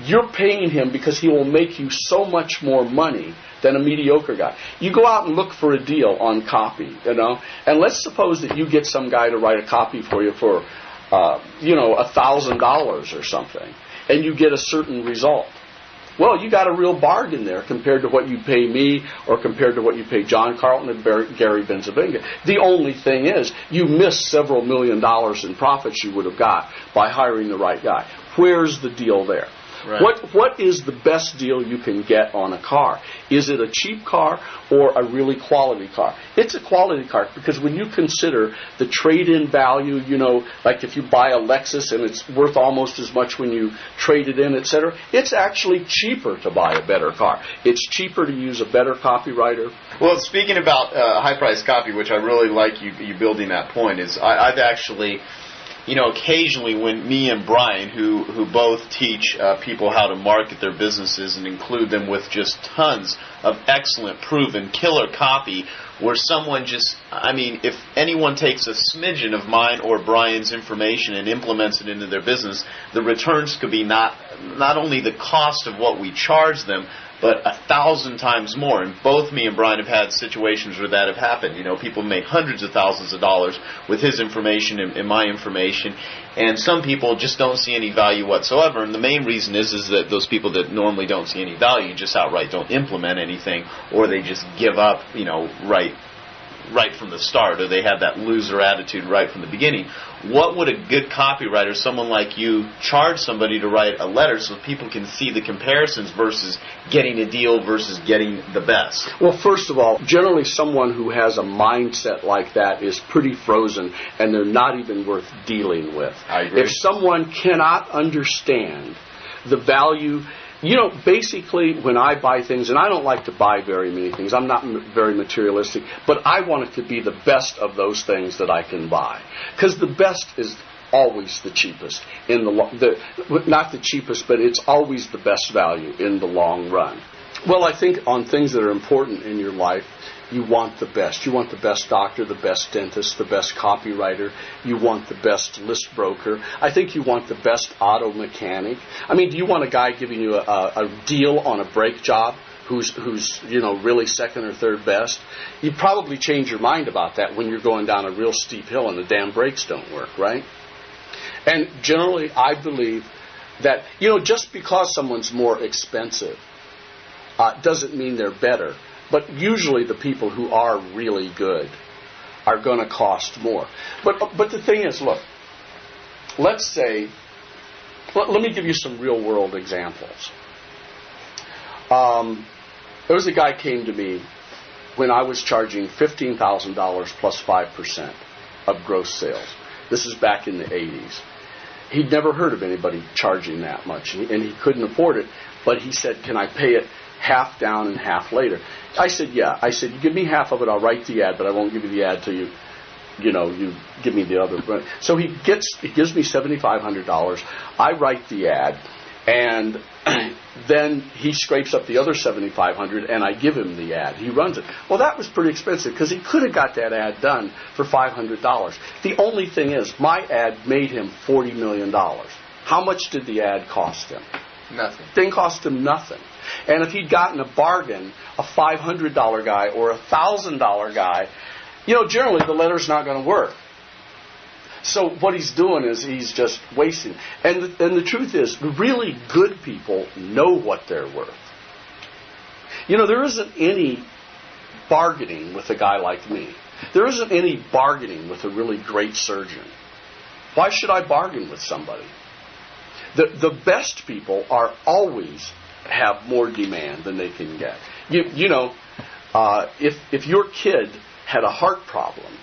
you're paying him because he will make you so much more money than a mediocre guy. You go out and look for a deal on copy, and let's suppose that you get some guy to write a copy for you for, $1,000 or something, and you get a certain result. Well, you got a real bargain there compared to what you pay me or compared to what you pay John Carlton and Gary Benzavinga. The only thing is, you miss several $1 million in profits you would have got by hiring the right guy. Where's the deal there? Right. What is the best deal you can get on a car? Is it a cheap car or a really quality car? It's a quality car, because when you consider the trade-in value, like if you buy a Lexus and it's worth almost as much when you trade it in, etc., it's actually cheaper to buy a better car. It's cheaper to use a better copywriter. Well, speaking about high-priced copy, which I really like you building that point, is I've actually, occasionally when me and Brian, who both teach people how to market their businesses and include them with just tons of excellent, proven, killer copy, where someone if anyone takes a smidgen of mine or Brian's information and implements it into their business, the returns could be not only the cost of what we charge them, but 1,000 times more. And both me and Brian have had situations where that have happened. People make hundreds of thousands of dollars with his information and my information, and some people just don't see any value whatsoever. And the main reason is that those people that normally don't see any value just outright don't implement anything, or they just give up, right from the start, or they have that loser attitude right from the beginning. What would a good copywriter, someone like you, charge somebody to write a letter so people can see the comparisons versus getting a deal versus getting the best? Well, first of all, generally someone who has a mindset like that is pretty frozen, and they're not even worth dealing with. I agree. If someone cannot understand the value... basically, when I buy things, and I don't like to buy very many things, I'm not very materialistic, but I want it to be the best of those things that I can buy. Because the best is always the cheapest. Not the cheapest, but it's always the best value in the long run. Well, I think on things that are important in your life, you want the best. You want the best doctor, the best dentist, the best copywriter. You want the best list broker. I think you want the best auto mechanic. Do you want a guy giving you a deal on a brake job who's really second or third best? You probably change your mind about that when you're going down a real steep hill and the damn brakes don't work, right? And generally, I believe that, just because someone's more expensive doesn't mean they're better. But usually the people who are really good are going to cost more. But the thing is, look, let's say, let me give you some real-world examples. There was a guy came to me when I was charging $15,000 plus 5% of gross sales. This is back in the 80s. He'd never heard of anybody charging that much, and he couldn't afford it. But he said, can I pay it half down and half later? I said, yeah. I said, you give me half of it, I'll write the ad, but I won't give you the ad till you give me the other. So he gives me $7,500. I write the ad, and then he scrapes up the other $7,500, and I give him the ad. He runs it. Well, that was pretty expensive, because he could have got that ad done for $500. The only thing is, my ad made him $40 million. How much did the ad cost him? Nothing. Didn't cost him nothing. And if he'd gotten a bargain, a $500 guy or a $1,000 guy, generally the letter's not going to work. So what he's doing is he's just wasting. And the truth is, really good people know what they're worth. There isn't any bargaining with a guy like me. There isn't any bargaining with a really great surgeon. Why should I bargain with somebody? The best people are always have more demand than they can get. If your kid had a heart problem,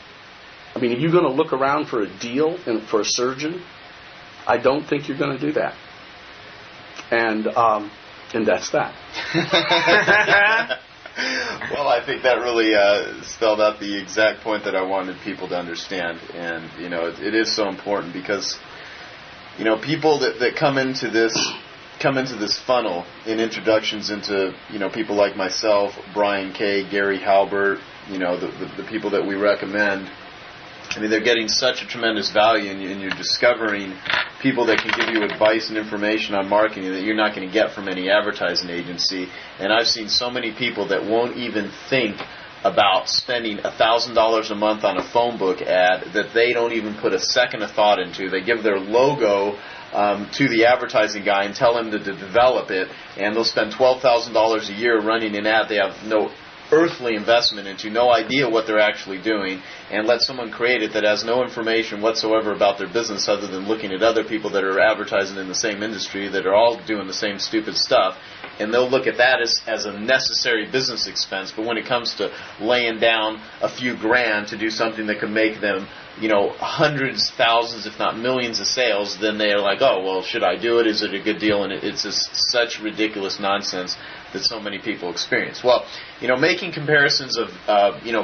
are you going to look around for a deal and for a surgeon? I don't think you're going to do that. And that's that. Well, I think that really spelled out the exact point that I wanted people to understand. And it is so important, because people that come into this funnel in introductions into people like myself, Brian K., Gary Halbert, the people that we recommend. They're getting such a tremendous value, and you're discovering people that can give you advice and information on marketing that you're not going to get from any advertising agency. And I've seen so many people that won't even think about spending $1,000 a month on a phone book ad that they don't even put a second of thought into. They give their logo to the advertising guy and tell him to develop it, and they'll spend $12,000 a year running an ad they have no earthly investment into, no idea what they're actually doing, and let someone create it that has no information whatsoever about their business other than looking at other people that are advertising in the same industry that are all doing the same stupid stuff, and they'll look at that as a necessary business expense. But when it comes to laying down a few grand to do something that could make them, hundreds, thousands, if not millions of sales, then they are like, oh, well, should I do it? Is it a good deal? And it's just such ridiculous nonsense that so many people experience. Well, making comparisons of,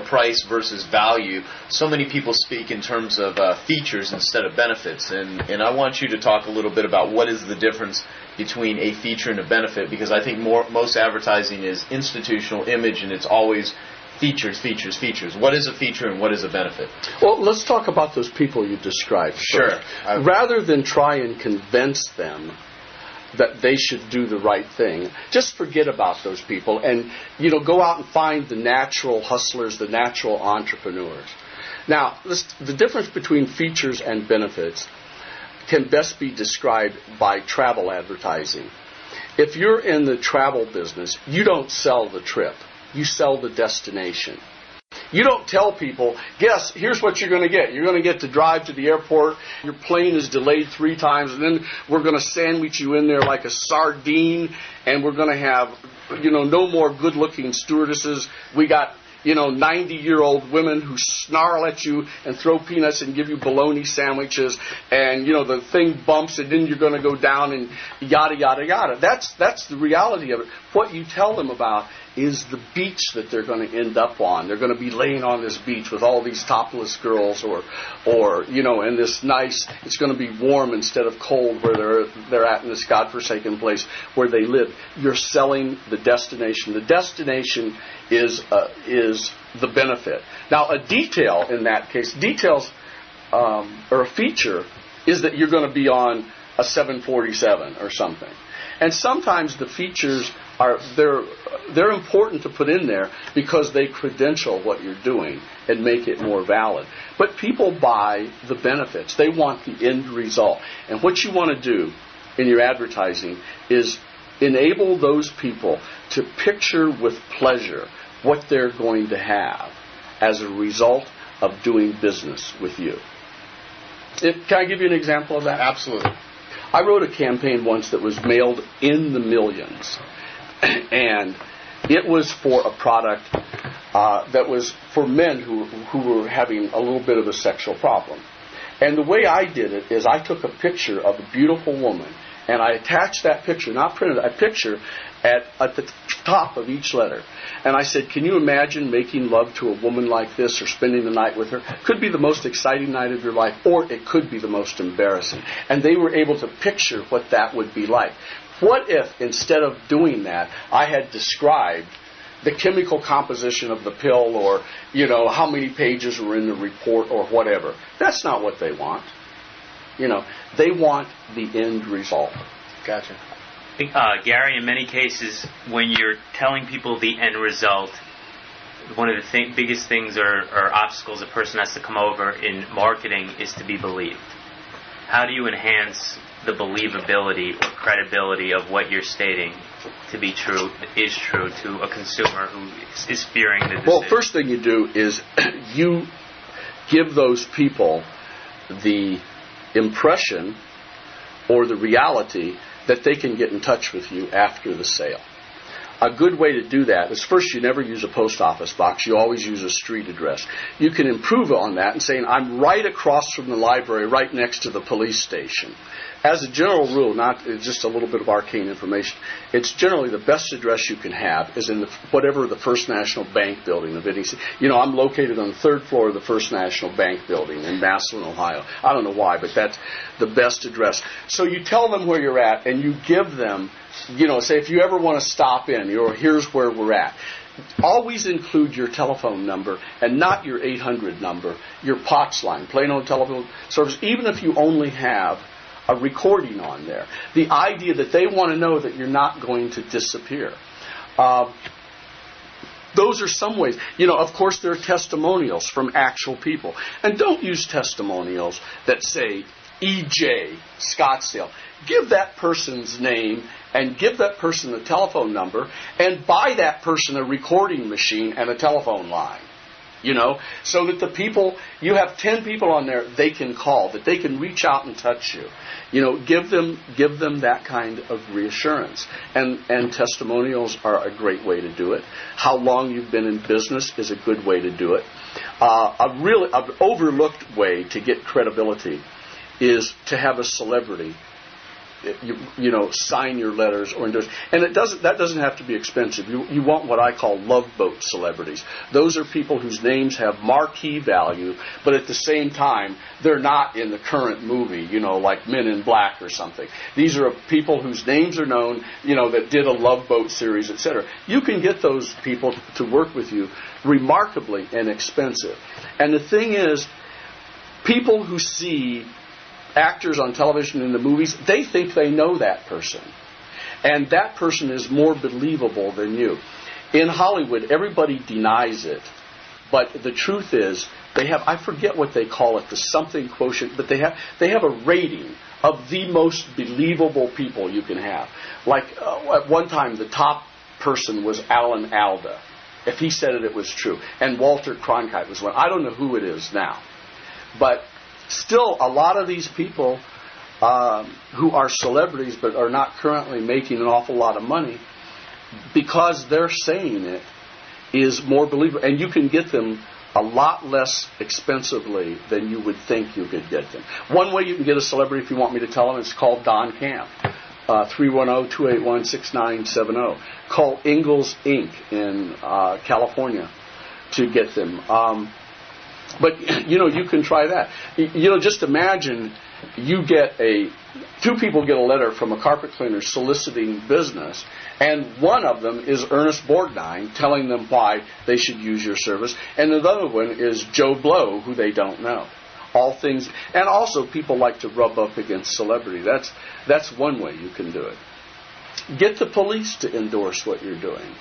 price versus value, so many people speak in terms of features instead of benefits. And I want you to talk a little bit about what is the difference between a feature and a benefit, because I think most advertising is institutional image, and it's always features, features, features. What is a feature and what is a benefit? Well, let's talk about those people you described first. Sure. Rather than try and convince them that they should do the right thing, just forget about those people and, go out and find the natural hustlers, the natural entrepreneurs. Now, the difference between features and benefits can best be described by travel advertising. If you're in the travel business, you don't sell the trip. You sell the destination. You don't tell people, yes, here's what you're going to get. You're going to get to drive to the airport. Your plane is delayed 3 times, and then we're going to sandwich you in there like a sardine, and we're going to have, no more good-looking stewardesses. We got, 90-year-old women who snarl at you and throw peanuts and give you bologna sandwiches, and, the thing bumps, and then you're going to go down and yada, yada, yada. That's the reality of it. What you tell them about is the beach that they're going to end up on. They're going to be laying on this beach with all these topless girls, or in this nice, it's going to be warm instead of cold where they're at in this godforsaken place where they live. You're selling the destination. The destination is the benefit. Now, a detail in that case, details or a feature is that you're going to be on a 747 or something. And sometimes the features they're important to put in there because they credential what you're doing and make it more valid. But people buy the benefits. They want the end result. And what you want to do in your advertising is enable those people to picture with pleasure what they're going to have as a result of doing business with you. Can I give you an example of that? Absolutely. I wrote a campaign once that was mailed in the millions. And it was for a product that was for men who were having a little bit of a sexual problem. And the way I did it is I took a picture of a beautiful woman, and I attached that picture, not printed, a picture at the top of each letter. And I said, can you imagine making love to a woman like this or spending the night with her? Could be the most exciting night of your life, or it could be the most embarrassing. And they were able to picture what that would be like. What if, instead of doing that, I had described the chemical composition of the pill, or, how many pages were in the report, or whatever? That's not what they want. They want the end result. Gotcha. Gary, in many cases, when you're telling people the end result, one of the biggest things or obstacles a person has to come over in marketing is to be believed. How do you enhance the believability or credibility of what you're stating to be true, is true to a consumer who is fearing the decision? Well, first thing you do is you give those people the impression or the reality that they can get in touch with you after the sale. A good way to do that is, first, you never use a post office box. You always use a street address. You can improve on that and saying, I'm right across from the library, right next to the police station. As a general rule, not just a little bit of arcane information, it's generally the best address you can have is in whatever the First National Bank building of any city. I'm located on the 3rd floor of the First National Bank building in Massillon, Ohio. I don't know why, but that's the best address. So you tell them where you're at, and you give them, say if you ever want to stop in, here's where we're at. Always include your telephone number and not your 800 number, your POTS line, plain old telephone service, even if you only have a recording on there. The idea that they want to know that you're not going to disappear. Those are some ways. Of course, there are testimonials from actual people. And don't use testimonials that say, EJ, Scottsdale. Give that person's name and give that person a telephone number and buy that person a recording machine and a telephone line. So that the people, you have 10 people on there they can call, that they can reach out and touch you. Give them that kind of reassurance. And testimonials are a great way to do it. How long you've been in business is a good way to do it. An overlooked way to get credibility is to have a celebrity sign your letters or endorse. And that doesn't have to be expensive. You want what I call love boat celebrities. Those are people whose names have marquee value, but at the same time, they're not in the current movie, like Men in Black or something. These are people whose names are known, that did a love boat series, etc. You can get those people to work with you remarkably inexpensive. And the thing is, people who see actors on television and the movies, they think they know that person. And that person is more believable than you. In Hollywood, everybody denies it. But the truth is, they have, I forget what they call it, the something quotient, but they have a rating of the most believable people you can have. Like, at one time, the top person was Alan Alda. If he said it, it was true. And Walter Cronkite was one. I don't know who it is now. But still, a lot of these people who are celebrities but are not currently making an awful lot of money, because they're saying it, is more believable. And you can get them a lot less expensively than you would think you could get them. One way you can get a celebrity, if you want me to tell them, it's called Don Camp. 310-281-6970. Call Ingalls Inc. in California to get them. But, you can try that. Just imagine two people get a letter from a carpet cleaner soliciting business, and one of them is Ernest Borgnine telling them why they should use your service, and the other one is Joe Blow, who they don't know. All things, and also people like to rub up against celebrity. That's one way you can do it. Get the police to endorse what you're doing.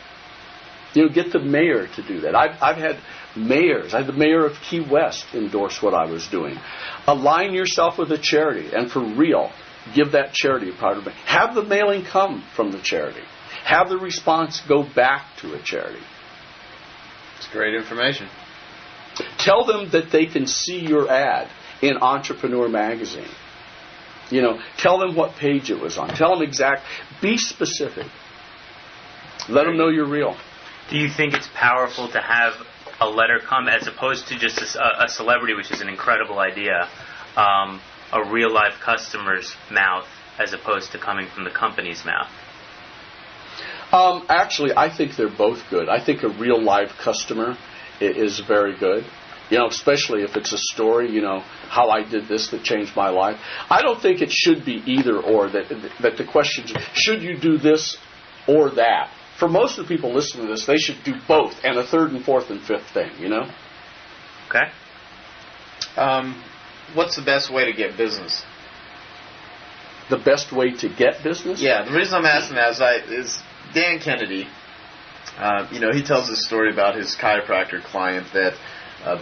Get the mayor to do that. I've had mayors. I had the mayor of Key West endorse what I was doing. Align yourself with a charity, and for real, give that charity a part of it. Have the mailing come from the charity. Have the response go back to a charity. It's great information. Tell them that they can see your ad in Entrepreneur Magazine. Tell them what page it was on. Tell them be specific. Let them know you're real. Do you think it's powerful to have a letter come, as opposed to just a celebrity, which is an incredible idea, a real life customer's mouth, as opposed to coming from the company's mouth? Actually, I think they're both good. I think a real live customer is very good. Especially if it's a story, how I did this that changed my life. I don't think it should be either or, that the question is, should you do this or that? For most of the people listening to this, they should do both, and a third and fourth and fifth thing, Okay. What's the best way to get business? The best way to get business? Yeah, the reason I'm asking that is Dan Kennedy. He tells this story about his chiropractor client that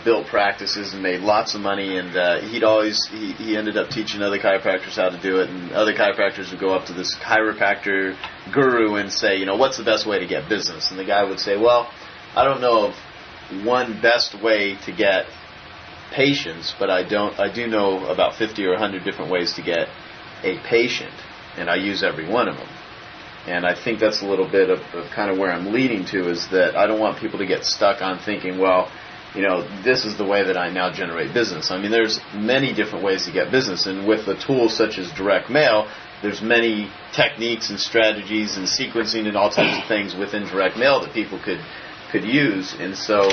built practices and made lots of money, and he ended up teaching other chiropractors how to do it, and other chiropractors would go up to this chiropractor guru and say, what's the best way to get business? And the guy would say, well, I don't know of one best way to get patients, but I do know about 50 or 100 different ways to get a patient, and I use every one of them. And I think that's a little bit of kind of where I'm leading to, is that I don't want people to get stuck on thinking, well, this is the way that I now generate business. I mean, there's many different ways to get business, and with the tools such as direct mail, there's many techniques and strategies and sequencing and all types of things within direct mail that people could use. And so,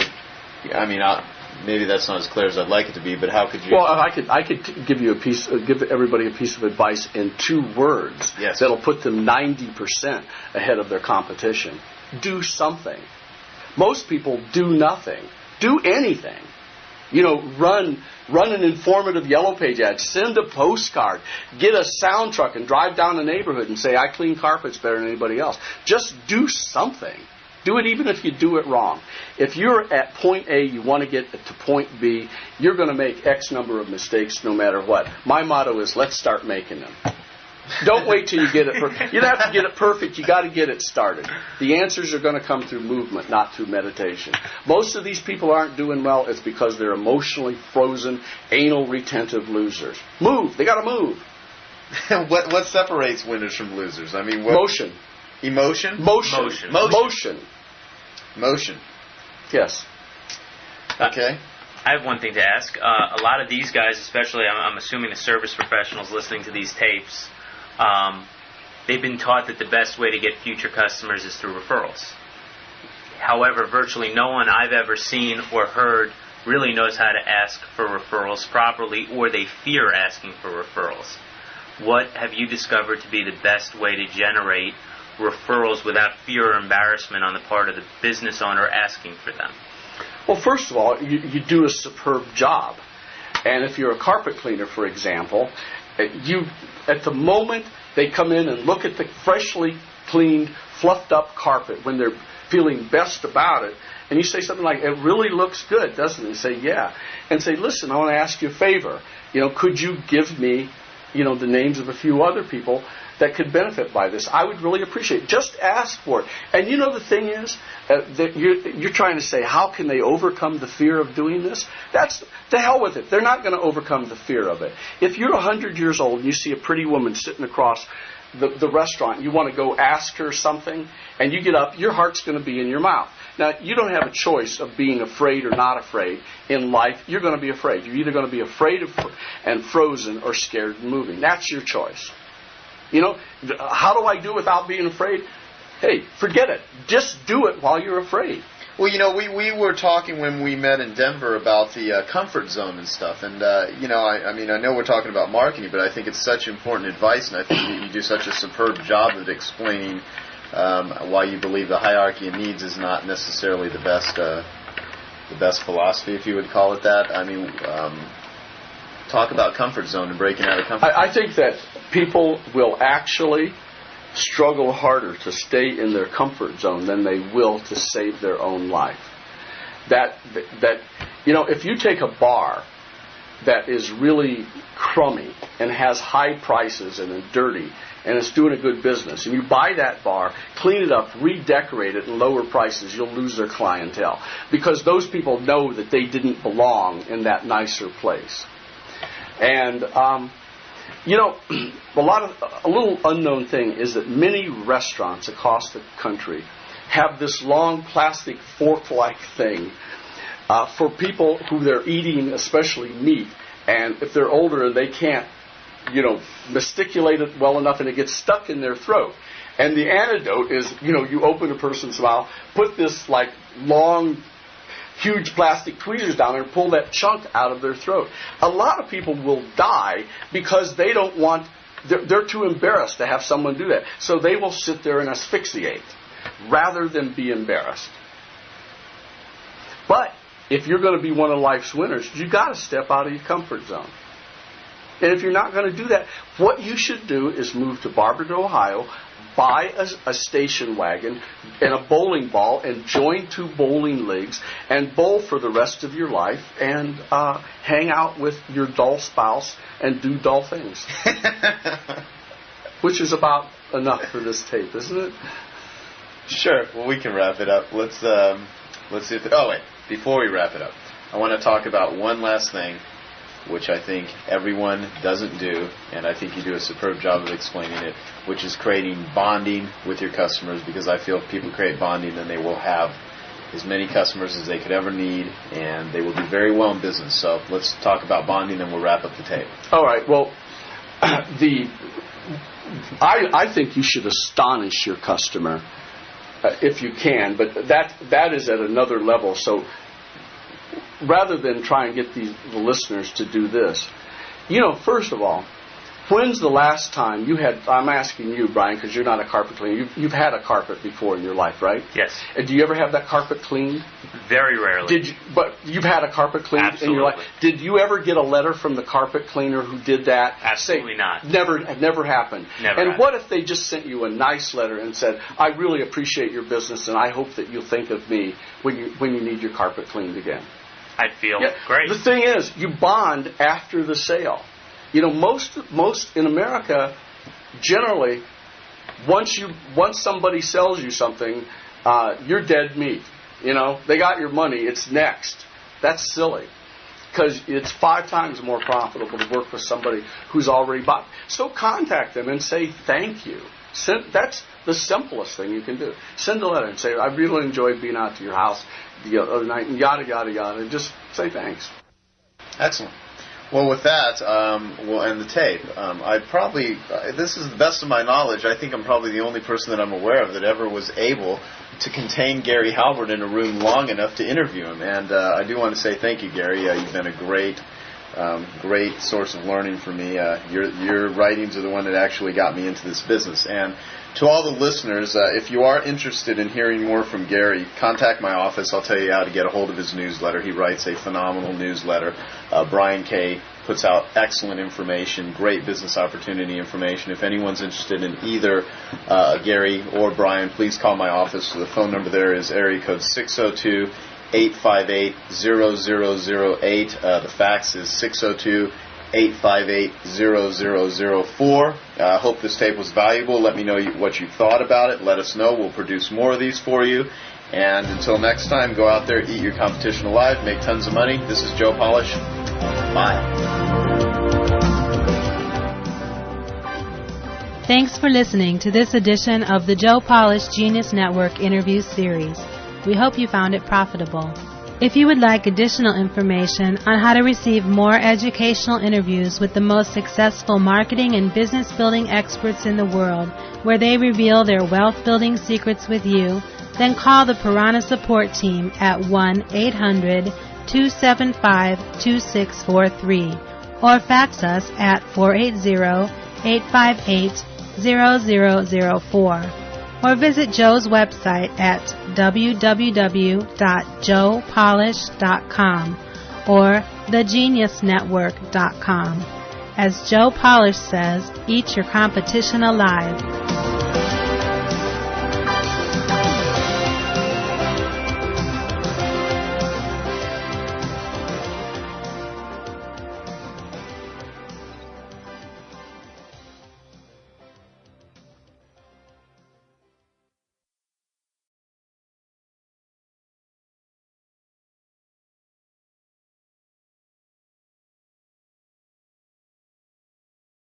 maybe that's not as clear as I'd like it to be, but how could you? Well, I could give everybody a piece of advice in 2 words. Yes. That'll put them 90% ahead of their competition. Do something. Most people do nothing. Do anything. Run an informative yellow page ad. Send a postcard. Get a sound truck and drive down the neighborhood and say, I clean carpets better than anybody else. Just do something. Do it even if you do it wrong. If you're at point A, you want to get to point B, you're going to make X number of mistakes no matter what. My motto is, let's start making them. Don't wait till you get it perfect. You don't have to get it perfect. You got to get it started. The answers are going to come through movement, not through meditation. Most of these people aren't doing well. It's because they're emotionally frozen, anal retentive losers. Move. They got to move. What separates winners from losers? I mean, Motion. Emotion? Motion. Yes. Okay. I have one thing to ask. A lot of these guys, especially, I'm assuming the service professionals listening to these tapes, they've been taught that the best way to get future customers is through referrals. However, virtually no one I've ever seen or heard really knows how to ask for referrals properly, or they fear asking for referrals. What have you discovered to be the best way to generate referrals without fear or embarrassment on the part of the business owner asking for them? Well, first of all, you do a superb job. And if you're a carpet cleaner, for example, at the moment they come in and look at the freshly cleaned, fluffed up carpet, when they're feeling best about it, and you say something like, it really looks good, doesn't it? And say, yeah. And say, listen, I want to ask you a favor. Could you give me the names of a few other people that could benefit by this? I would really appreciate it. Just ask for it. And the thing is, that you're trying to say, how can they overcome the fear of doing this? That's to hell with it. They're not going to overcome the fear of it. If you're 100 years old and you see a pretty woman sitting across the restaurant, you want to go ask her something, and you get up, your heart's going to be in your mouth. Now, you don't have a choice of being afraid or not afraid in life. You're going to be afraid. You're either going to be afraid and frozen or scared and moving. That's your choice. How do I do without being afraid? Hey, forget it. Just do it while you're afraid. Well, we were talking when we met in Denver about the comfort zone and stuff. And, I know we're talking about marketing, but I think it's such important advice, and I think you do such a superb job of explaining why you believe the hierarchy of needs is not necessarily the best philosophy, if you would call it that. I mean, talk about comfort zone and breaking out of comfort zone. I think that people will actually struggle harder to stay in their comfort zone than they will to save their own life. That if you take a bar that is really crummy and has high prices and is dirty and it's doing a good business, and you buy that bar, clean it up, redecorate it, and lower prices, you'll lose their clientele, because those people know that they didn't belong in that nicer place. And a little unknown thing is that many restaurants across the country have this long plastic fork-like thing for people who they're eating, especially meat, and if they're older and they can't, gesticulate it well enough and it gets stuck in their throat. And the antidote is, you open a person's mouth, put this long, huge plastic tweezers down there and pull that chunk out of their throat. A lot of people will die because they don't want, they're too embarrassed to have someone do that. So they will sit there and asphyxiate rather than be embarrassed. But if you're going to be one of life's winners, you've got to step out of your comfort zone. And if you're not going to do that, what you should do is move to Barberton, Ohio, buy a station wagon and a bowling ball and join 2 bowling leagues and bowl for the rest of your life and hang out with your dull spouse and do dull things. Which is about enough for this tape, isn't it? Sure. Well, we can wrap it up. Let's see if... before we wrap it up, I want to talk about one last thing, which I think everyone doesn't do, and I think you do a superb job of explaining it, which is creating bonding with your customers, because I feel if people create bonding, then they will have as many customers as they could ever need, and they will do very well in business. So let's talk about bonding, and we'll wrap up the tape. All right. Well, I think you should astonish your customer if you can, but that is at another level. So rather than try and get the listeners to do this, first of all, When's the last time you had, I'm asking you, Brian, because you're not a carpet cleaner. You've had a carpet before in your life, right? Yes. And do you ever have that carpet cleaned? Very rarely. But you've had a carpet cleaned Absolutely. in your life. Did you ever get a letter from the carpet cleaner who did that? Absolutely not. Never happened. Never And happened. what if they just sent you a nice letter and said, I really appreciate your business and I hope that you'll think of me when you need your carpet cleaned again? I'd feel great. The thing is, you bond after the sale. You know, most in America, generally, once somebody sells you something, you're dead meat. You know, they got your money. It's next. That's silly, because it's 5 times more profitable to work with somebody who's already bought. So contact them and say thank you. That's the simplest thing you can do. Send a letter and say, I really enjoyed being out to your house the other night, and yada, yada, yada. And just say thanks. Excellent. Well, with that, we'll end the tape. This is the best of my knowledge. I think I'm probably the only person that I'm aware of that ever was able to contain Gary Halbert in a room long enough to interview him. And I do want to say thank you, Gary. You've been a great source of learning for me. Your writings are the one that actually got me into this business. And to all the listeners, if you are interested in hearing more from Gary, contact my office. I'll tell you how to get a hold of his newsletter. He writes a phenomenal newsletter. Brian K. puts out excellent information, great business opportunity information. If anyone's interested in either Gary or Brian, please call my office. The phone number there is area code 602-858-0008. The fax is 602-858-0004. I hope this tape was valuable. Let me know what you thought about it. Let us know. We'll produce more of these for you. And until next time, go out there, eat your competition alive, make tons of money. This is Joe Polish. Bye. Thanks for listening to this edition of the Joe Polish Genius Network interview series. We hope you found it profitable. If you would like additional information on how to receive more educational interviews with the most successful marketing and business building experts in the world, where they reveal their wealth building secrets with you, then call the Piranha Support Team at 1-800-275-2643 or fax us at 480-858-0004. Or visit Joe's website at www.joepolish.com or thegeniusnetwork.com. As Joe Polish says, eat your competition alive.